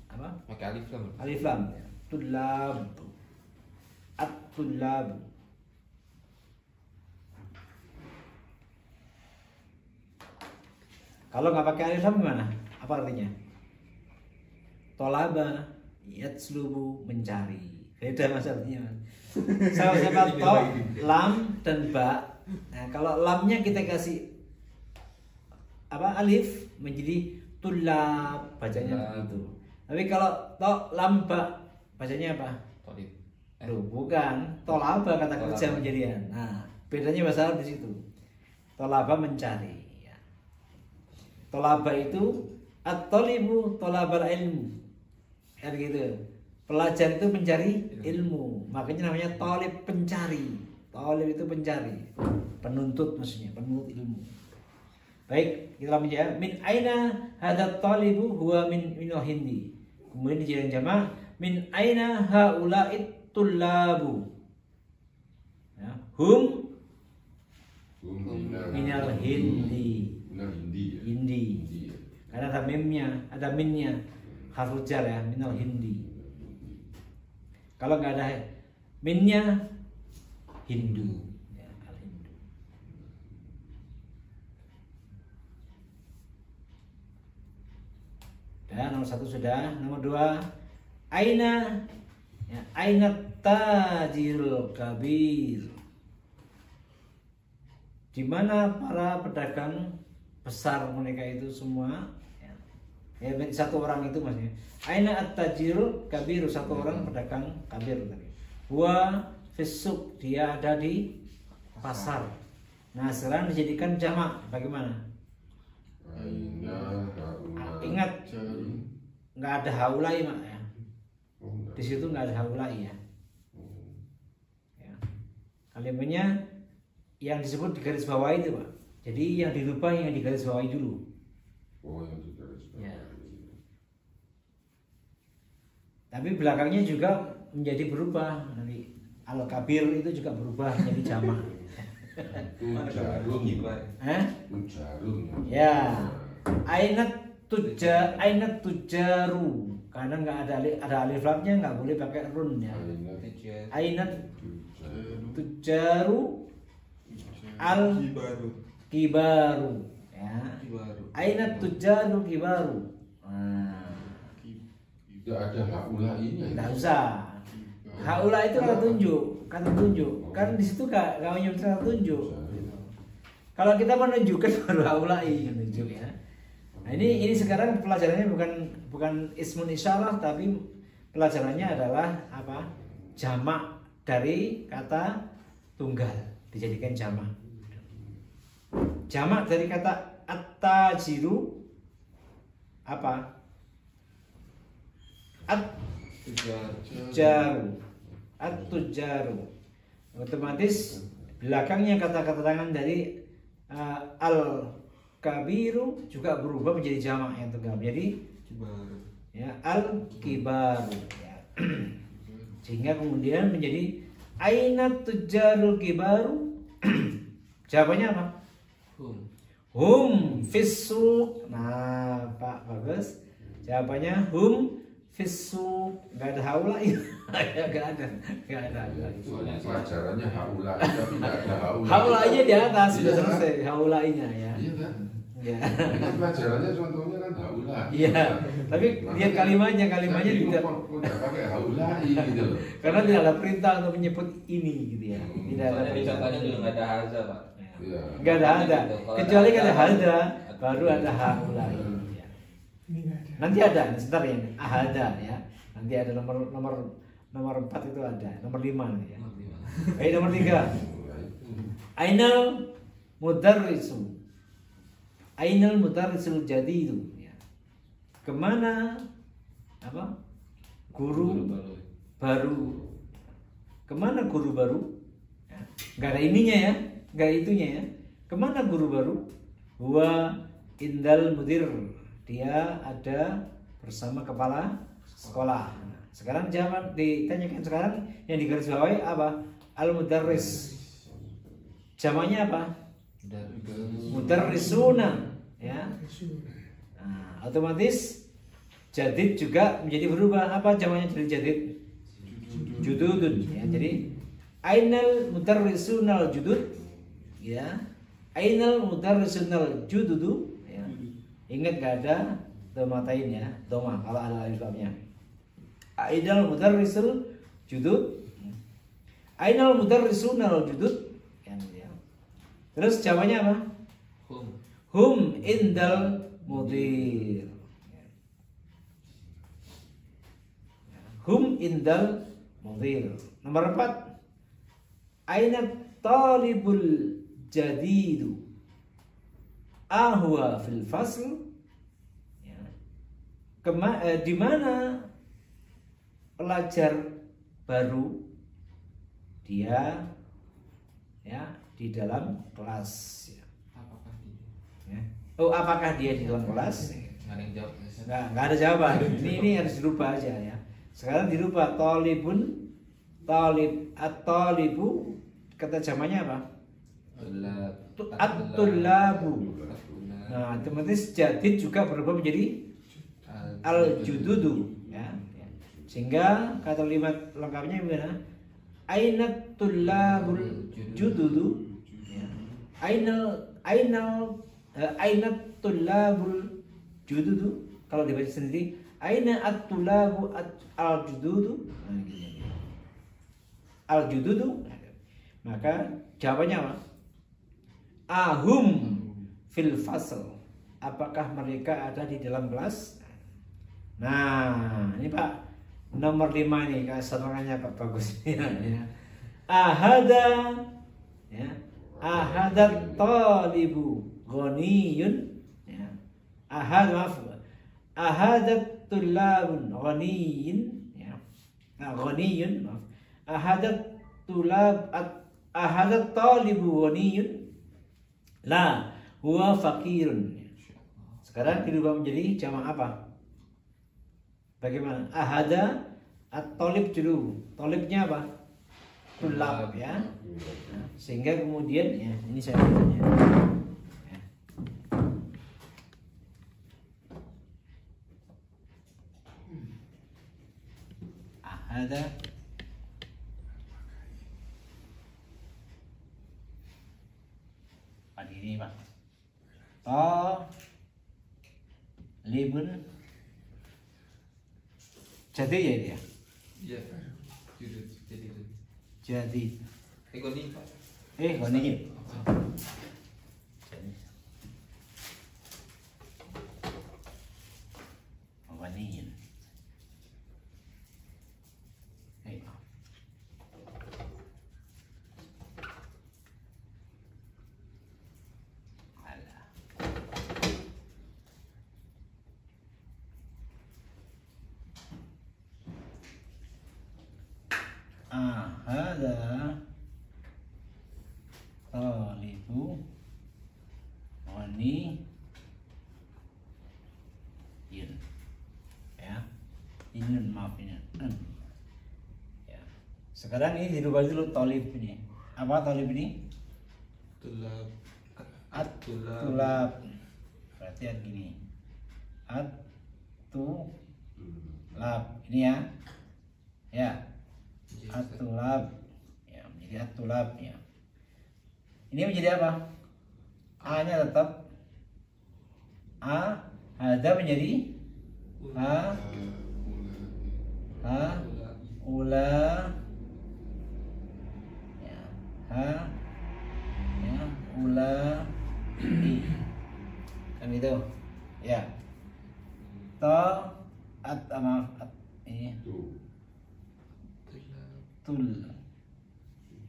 Apa? Pakai alif lam. Alif lam. Tulab. At-tulab. Kalau nggak pakai alif lam gimana? Apa artinya? Tolaba, yatslubu, mencari. Beda mas artinya. Sama-sama to, lam dan ba. Nah, kalau lamnya kita kasih apa alif menjadi tulab, bacanya begitu. Tapi kalau to lam ba bacanya apa? Talib. Loh, bukan. Tolaba kata kerja menjadian. Nah, bedanya bahasa Arab di situ. Tolaba mencari. Ya. Tolaba itu at-talibu tolabal ilmu. Kan gitu. Pelajar itu mencari ilmu. Makanya namanya talib, pencari. Talib itu pencari. Penuntut maksudnya, penuntut ilmu. Baik, kita lanjut ya. Min aina hadat talibu huwa minal Hindi. Kemudian dijadikan jamak min aina haula'it tullabu. Ya, hum minal Hindi. Minal Hindi. Ya? Hindi. Ya. Karena ada mimnya, ada minnya, harus jar ya, minal Hindi. Kalau nggak ada minnya, Hindu. Ya, al-Hindu. Dan nomor 1 sudah, nomor 2 aina, ya, aina tajirul kabir. Di mana para pedagang besar mereka itu semua? Ya, satu orang itu maksudnya. Aina at-tajirul kabir, satu orang pedagang kabir tadi. Wa fisuk, dia ada di pasar. Nah, sekarang dijadikan jamak. Bagaimana? Aina haula. Ingat, nggak ada haulai mak ya. Di situ nggak ada haulai ya. Ya. Kalimatnya yang disebut di garis bawah itu pak. Jadi yang dirubah yang di garis bawah dulu. Oh, yang di garis bawah. Ya. Tapi belakangnya juga menjadi berubah. Nanti al-kabir itu juga berubah menjadi jamak. Tujarun. Tujarun. Ya. Ainat tujaru. Karena nggak ada alif lamnya, nggak boleh pakai run ya. Ainat tujaru al kibaru. Ya. Ainat tujaru kibaru. Nah. Tidak ada haulainya. Tidak usah. Haula itu kata tunjuk, kan di situ gak menyebutkan kata tunjuk. Kalau kita menunjukkan baru haulai menunjuk ya. Nah, ini sekarang pelajarannya bukan ismun isyarah, tapi pelajarannya adalah apa? Jamak dari kata tunggal dijadikan jamak. Jamak dari kata at-tajiru apa? At-tujaru. At-tujaru. Otomatis belakangnya kata keterangan dari al-kabiru juga berubah menjadi jamak yang tunggal. Jadi ya al-kibaru ya. Sehingga kemudian menjadi aina tujarul kibaru. Jawabannya apa? Hum fisuk. Nah, Pak bagus. Jawabannya hum fisuk. Enggak ada haula ya. Enggak ada. Pelajarannya haula, tapi tidak ada haula. Haulainya di atas sudah selesai haulainya ya. Iya kan? Ya. Ini pelajarannya contohnya kan haula. Iya. Tapi lihat kalimatnya tidak. Tidak pakai haulai gitu loh. Karena tidak ada perintah untuk menyebut ini gitu ya. Tidak ada. Soalnya di contohnya juga nggak ada haza pak. Iya. Nggak ada. Kecuali ada hada, baru ada haulai. Ya. Nanti ada, sebentar ya. Ahada ya. Nanti ada nomor 4 itu ada, nomor 5 ya. Nomor 3. Ainal mudarrisu. Ainal mudarrisul jadidu ya. Kemana apa? Guru baru. Kemana guru baru? Ya. Gak ada ininya ya, gak itunya ya. Kemana guru baru? Huwa indal mudir. Dia ada bersama kepala sekolah. Sekarang jawab ditanyakan sekarang yang digarisbawahi apa? Al mudarris. Jamannya apa? Mudarrisuna ya. Nah, otomatis jadid juga menjadi berubah. Apa jamannya dari jadid? Jududun ya. Jadi ainal mudarrisunal judud ya. Ainal mudarrisunal jududu ya. Ingat gak ada domatain ya. Doma kalau ada alif lamnya. Ainal mudarrisul judud. Ainal mudarrisunal judud. Terus jawabannya apa? Hum indal mudir. Hum indal mudir. Nomor 4. Aina talibul jadidu. Ahwa fil fasl. Ya. Di mana pelajar baru dia ya di dalam kelas ya. Apakah dia? Ya. Oh, apakah dia di dalam kelas? Nggak ada yang jawab. Nggak ada jawaban. Ini harus dirubah aja ya. Sekarang dirubah talibun, talib, at-talibu kata jamannya apa? At-tullabu. Nah, otomatis jadid juga berubah menjadi al-jududu ya. Sehingga kata kalimat lengkapnya gimana? Ainat tullabul jududu ya. Ainat tullabul jududu. Kalau dibaca sendiri aina at-tullabu al-jududu. Nah, gitu. Al-jududu. Maka jawabannya apa? Ahum fil fasl. Apakah mereka ada di dalam kelas? Nah, ini Pak nomor 5 nih, keserangannya Pak bagus ya. Ahada ya. Ahadat talibu ghaniyun ya. Ahadat tulabun ghaniyun ya. Ghaniyun maaf. Ahadat talibu ghaniyun la huwa fakirun. Sekarang dirubah menjadi jamak apa? Bagaimana? Ahada at-talib dulu. Talibnya apa? Tulab ya. Nah, sehingga kemudian ya, ini saya bacanya. Ya. Ahada ini Pak. Talibun jadi ya dia. Iya. Jadi. Jadi. Goni pak. Goni. Goni. Hada talibu ghaniyun ya. Ini maaf ini. Ya. Sekarang ini dirubah dulu talib ini. Apa talib ini? Tulab. At-tulab. Berarti gini. At-tulab. Ini ya. Ya. At-tulab ya, menjadi at-tulab ya. Ini menjadi apa? A-nya tetap Hada menjadi ula ya, ya, ula kan itu ya. Maaf ini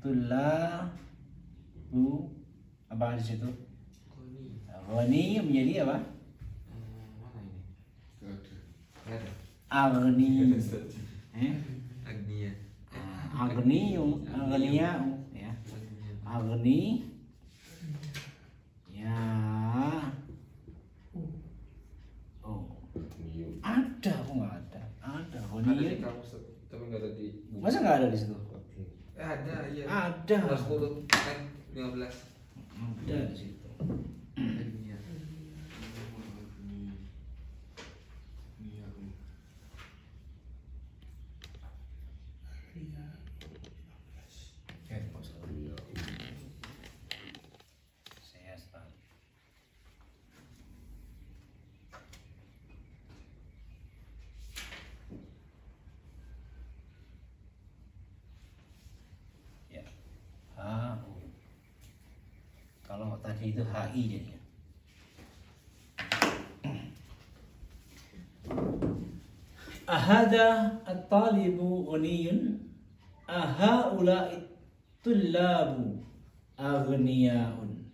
tulabu apa di situ? Ghani menjadi apa? Mana ini? Gak ada. Nggak ada. Agni. Agnia. Agniu ya. Agni ya. Oh, ada kok nggak ada? Ada Ada di Agni. kamus tapi nggak ada di buku. Masa nggak ada di situ? Ada, iya. Ada. Kelas 10 kan 15. Ada di situ. Agnia. Saya start. Ya. Kalau tadi itu HI jadinya. Ahada at-talibu ghaniyun ahaula'i tullabu aghniya'un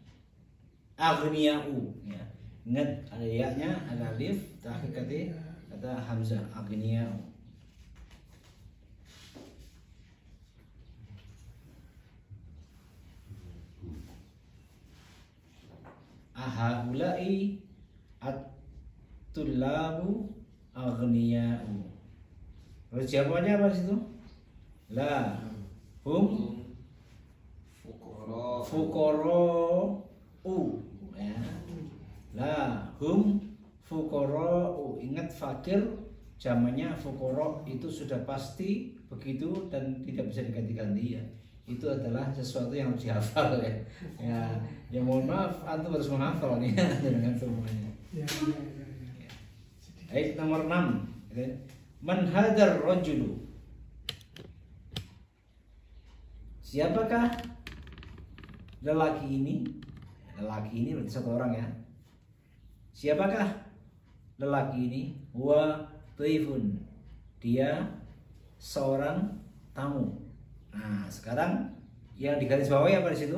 aghniya'u ya. Ingat ada ya-nya, ada alif, terakhir kata hamzah aghniya'u. Ahaula'i at-tullabu aghniya'u. Terus jawabannya apa di situ? La hum fuqara'u ya. La hum fuqara'u. Ingat fakir zamannya fuqara itu sudah pasti begitu dan tidak bisa diganti-ganti ya. Itu adalah sesuatu yang harus dihafal ya. Ya mohon maaf antum harus menghafal nih dengan semuanya. Ayat nomor 6. Man hadzal rajulu. Siapakah lelaki ini? Lelaki ini berarti satu orang ya. Siapakah lelaki ini? Wa dhaifun. Dia seorang tamu. Nah, sekarang yang digaris bawahi apa di situ?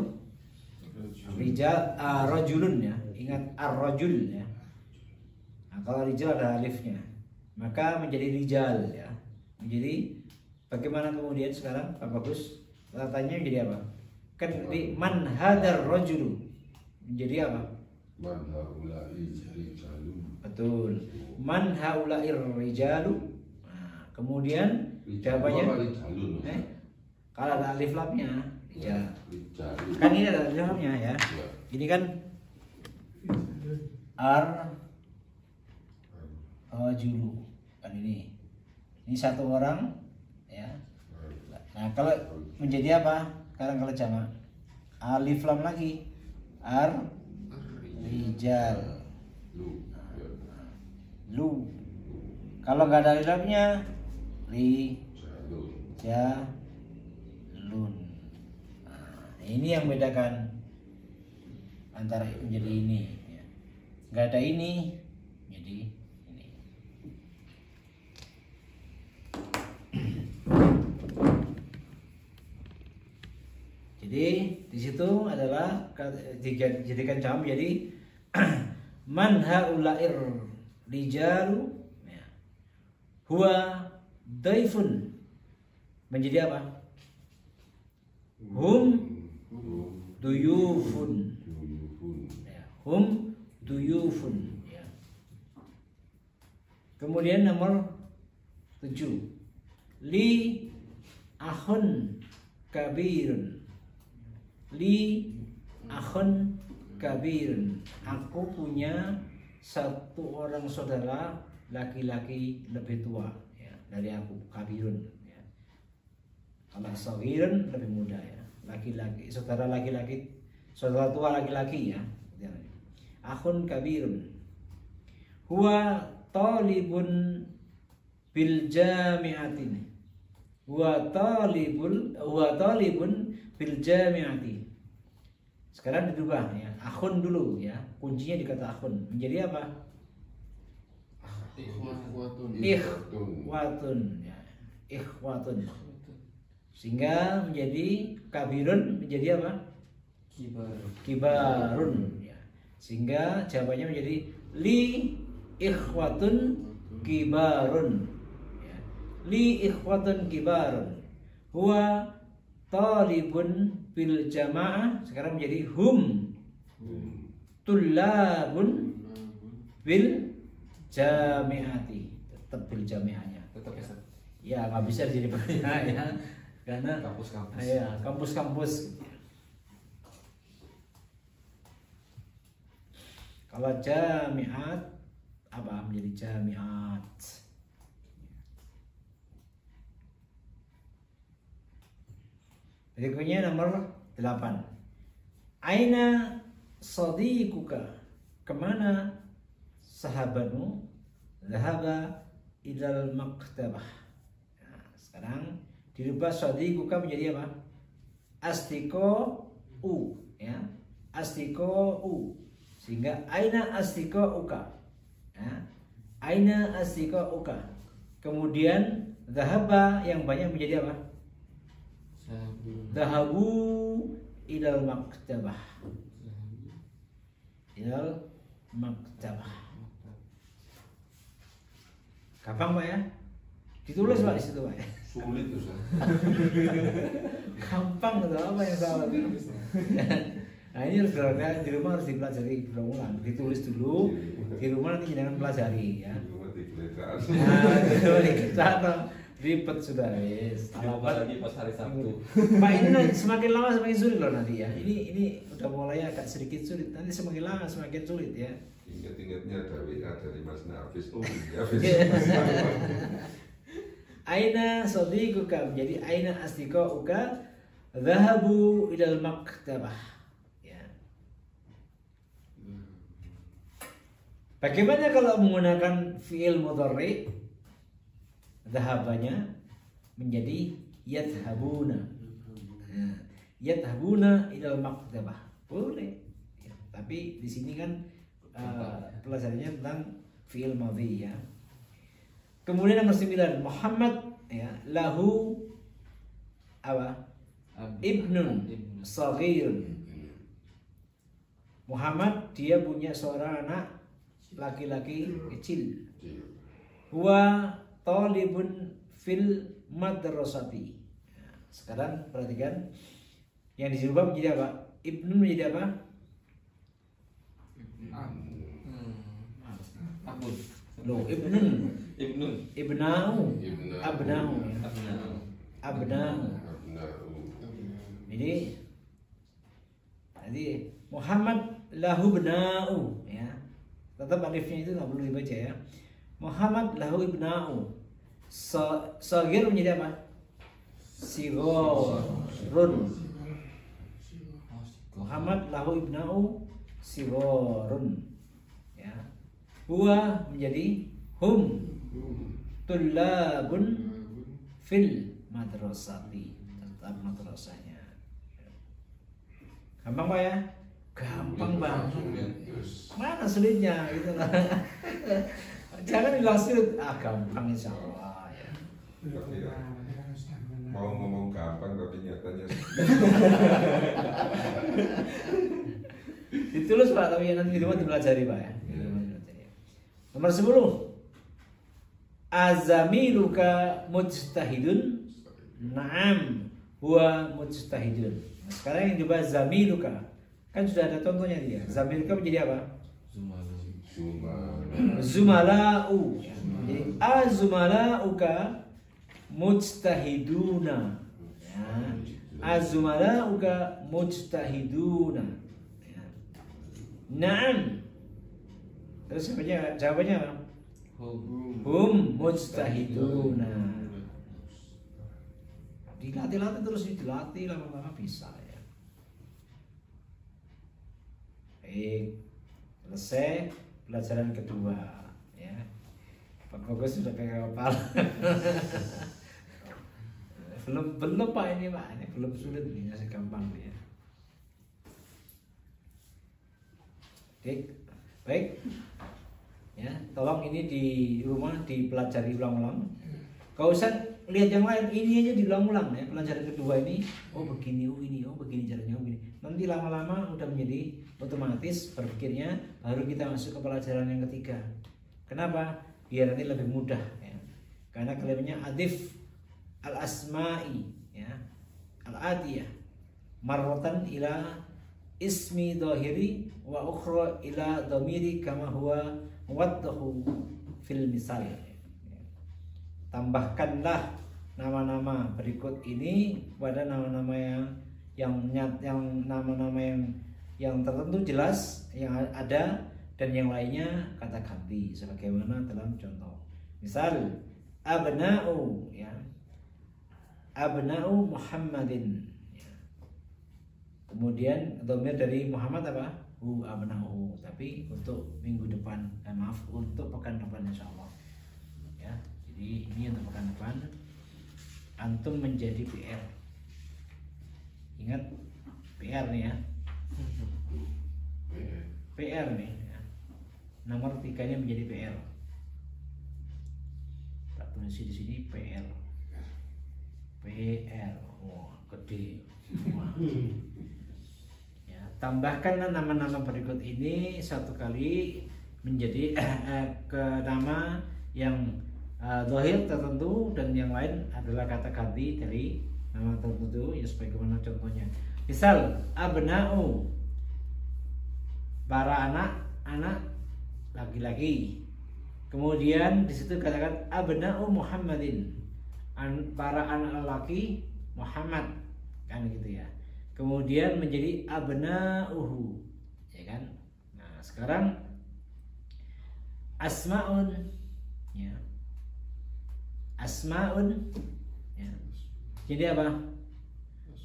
Rijal rajulun ya. Ingat ar-rajul ya. Nah, kalau rijal ada alifnya, maka menjadi rijal ya. Menjadi bagaimana kemudian sekarang Pak Bagus? Tanya menjadi apa? Kan di man hadar rajulu menjadi apa? Man haula'i rijalun. Betul. Man haula'ir rijalu. Nah, kemudian jawabannya kalau ada alif lamnya ya. Kan ini ada alif lamnya ya. Ini kan rajulu kan ini satu orang ya. Nah kalau menjadi apa sekarang kalau jamak? Alif lam lagi rijal lu. Kalau nggak ada alif lamnya rijalun. Nah, ini yang bedakan antara menjadi ini ya. Nggak ada ini jadi ini. Jadi di situ adalah dijadikan jamak menjadi man haula'ir rijalu ya. Huwa daifun menjadi apa? Hum duyufun ya. Hum duyufun ya. Kemudian nomor 7 li akhun kabirun. Li akhun kabirun. Aku punya satu orang saudara laki-laki lebih tua ya, dari aku. Kabirun ya. Kalau saghirun lebih muda ya. Laki-laki, saudara laki-laki, saudara tua laki-laki ya. Akhun kabirun. Huwa talibun bil jami'ati. Huwa talibun bil jami'ati. Sekarang dirubah ya. Akhun dulu ya. Kuncinya di kata akhun. Menjadi apa? Ikhwatun. Ikhwatun ya. Ikhwatun. Sehingga menjadi kabirun menjadi apa? Kibarun ya. Sehingga jawabannya menjadi li ikhwatun kibarun ya. Li ikhwatun kibarun. Huwa talibun bil jamaah. Sekarang menjadi hum tullabun bil jami'ati. Tetap bil jami'ahnya. Tetap ya. Ya nggak bisa jadi banyak ya. Karena Kampus-kampus. ya, kampus-kampus. Kalau jami'at apa menjadi jami'at? Berikutnya nomor 8. Aina sadiquka? Kemana sahabatmu? Dhahaba ilal maktabah. Nah, sekarang dirubah sadiquka menjadi apa? Astiko u ya. Astiko u. Sehingga aina astiko uka ya. Aina astiko uka. Kemudian dhahaba yang banyak menjadi apa? Dhahabu ilal maktabah. Ilal maktabah. Gampang Pak ya? Ditulis Pak di situ Pak ya? Sulit tuh Ustaz. Gampang gitu, apa yang salah? Nah ini harus di rumah harus dipelajari berulang, ditulis dulu, di rumah nanti jangan pelajari ya. Nah, kita ribet sudah wis. Apalagi pas hari Sabtu. Pak ini semakin lama semakin sulit loh nanti ya. Ini udah mulai agak sedikit sulit, nanti semakin lama semakin sulit ya. Ingat-ingatnya ada WA dari Mas Nafis. Oh iya. Aina sadiquka menjadi aina asdiqauka dhahabu ilal maktabah ya. Bagaimana kalau menggunakan fi'il mudhari? Dhahabanya menjadi yadhabuna. Nah, yadhabuna ilal maktabah. Boleh. Ya, tapi di sini kan pelajarannya tentang fi'il madhi ya. Kemudian nomor 9, Muhammad ya, lahu apa? Ibnun saghir. Muhammad dia punya seorang anak laki-laki kecil. Huwa talibun fil madrasati. Ya, sekarang perhatikan yang dirubah menjadi apa? Ibnun menjadi apa? Abun. Loh, ibnun. Ibna'u. Abna'u. Abna'u. Jadi Muhammad lahu ibna'u ya. Tetap alifnya itu nggak perlu dibaca ya. Muhammad lahu ibna'u. Saghir menjadi apa? Sighorun. Muhammad lahu ibna'u sighorun ya. Huwa menjadi hum tullabun fil madrasati. Tetap madrasahnya. Gampang Pak ya? Gampang banget. Mana sulitnya gitu lah. Jangan bilang sulit. Gampang insya Allah ya. Mau ngomong gampang tapi nyatanya Ditulis Pak, tapi nanti di rumah dipelajari Pak ya. Nomor 10. Azamiluka mujtahidun. Naam, huwa mujtahidun. Nah, sekarang yang dibahas zamiluka. Kan sudah ada contohnya dia. Zamiluka menjadi apa? Zumala'u. Jadi azumala'uka mujtahiduna. Ya. Azumala'uka mujtahiduna. Ya. Naam. Terus jawabannya apa? Hum mujtahiduna. Dilatih-latih terus, dilatih lama-lama bisa ya. Baik, selesai pelajaran kedua. ya. Pak Bagus sudah pegang kepala. belum Pak ini Pak, ini belum sulit ini, masih gampang ya. Baik. Ya, tolong ini di rumah dipelajari ulang-ulang. Kau usah lihat yang lain, ini aja diulang-ulang ya. Pelajaran kedua ini, oh begini, oh ini, oh begini caranya, oh begini. Nanti lama-lama udah menjadi otomatis berpikirnya, baru kita masuk ke pelajaran yang ketiga. Kenapa? Biar nanti lebih mudah ya. Karena kalimatnya adif al-asma'i ya, al-adiyah marratan ila ismi dhahiri wa ukhra ila dhamiri kama huwa waddahu fil misal. Tambahkanlah nama-nama berikut ini pada nama-nama yang tertentu jelas yang ada, dan yang lainnya kata ganti sebagaimana dalam contoh. Misal abna'u ya, abna'u Muhammadin ya. Kemudian dhamir dari Muhammad apa? Abna'u. Tapi untuk minggu depan, maaf, untuk pekan depan insyaallah ya. Jadi ini untuk pekan depan antum menjadi PR. Ingat PR nih ya. PR nih ya. Nomor 3-nya menjadi PR. Tak tulis di sini PR. PR. Wah, gede. Wah. Ya, tambahkanlah nama-nama berikut ini satu kali menjadi ke nama yang zahir tertentu, dan yang lain adalah kata ganti dari nama tertentu ya, sebagaimana contohnya. Misal abna'u, para anak laki-laki. Kemudian di situ katakan abna'u Muhammadin, para anak laki Muhammad, kan gitu ya. Kemudian menjadi abna'uhu, ya kan. Nah, sekarang asma'un ya. Asma'un ya. Jadi apa?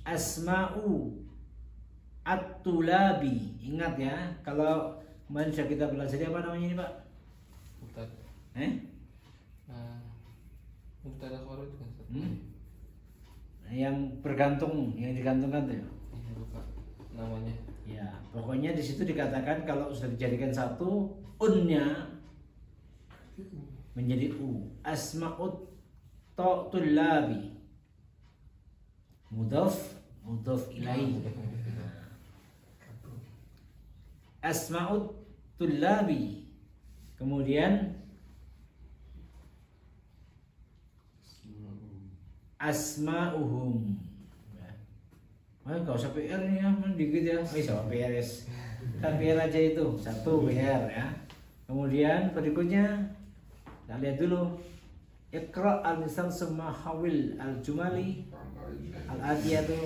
Asma'u at-tulabi. Ingat ya, kalau kemarin sudah kita pelajari apa namanya ini Pak? Mubtada khabar itu kan. Yang bergantung, yang digantungkan tuh. Ini lupa namanya. Ya, pokoknya di situ dikatakan kalau sudah dijadikan satu, unnya menjadi u. Asma'ut tullabi, mudhaf ilaih. Asma'ut tullabi, kemudian asma'uhum. Gak usah PR nih ya, dikit ya. Sama PR yes. Kita PR aja itu, satu PR ya. Kemudian berikutnya kita lihat dulu. Iqra al-misal summa hawil al-jumali al-adiyatu.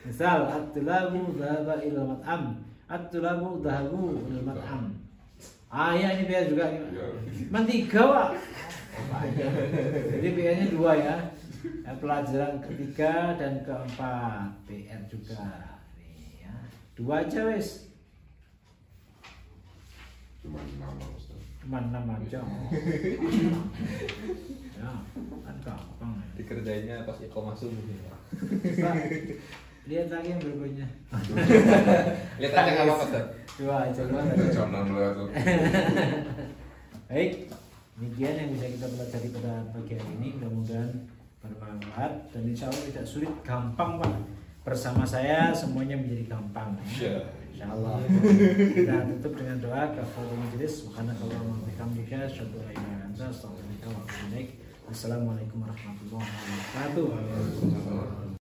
Misal at-tulabu dhahaba ila mat'am, at-tulabu dhahabu ila mat'am. Ya ini PR juga. Man 3 Pak. Jadi PR-nya 2 ya. Pelajaran ketiga dan keempat PR juga. Nih ya. 2 aja wes. Cuma 6 Ustaz. Cuma 6 aja. Ya, kan gampang ya. Dikerjainnya pas iqomah subuh ya. Pak, lihat lagi yang berikutnya. Lihat aja enggak apa-apa, Ustaz. 2 aja. Jangan melihat. Baik, demikian yang bisa kita pelajari pada pagi hari ini. Mudah-mudahan bermanfaat dan insya Allah tidak sulit, gampang Pak. Bersama saya semuanya menjadi gampang ya. Insya Allah. Kita tutup dengan doa kafaratul majelis. Subhanakallahumma wa bihamdika asyhadu an la ilaha illa anta astaghfiruka wa atubu ilaik. Assalamualaikum warahmatullahi wabarakatuh.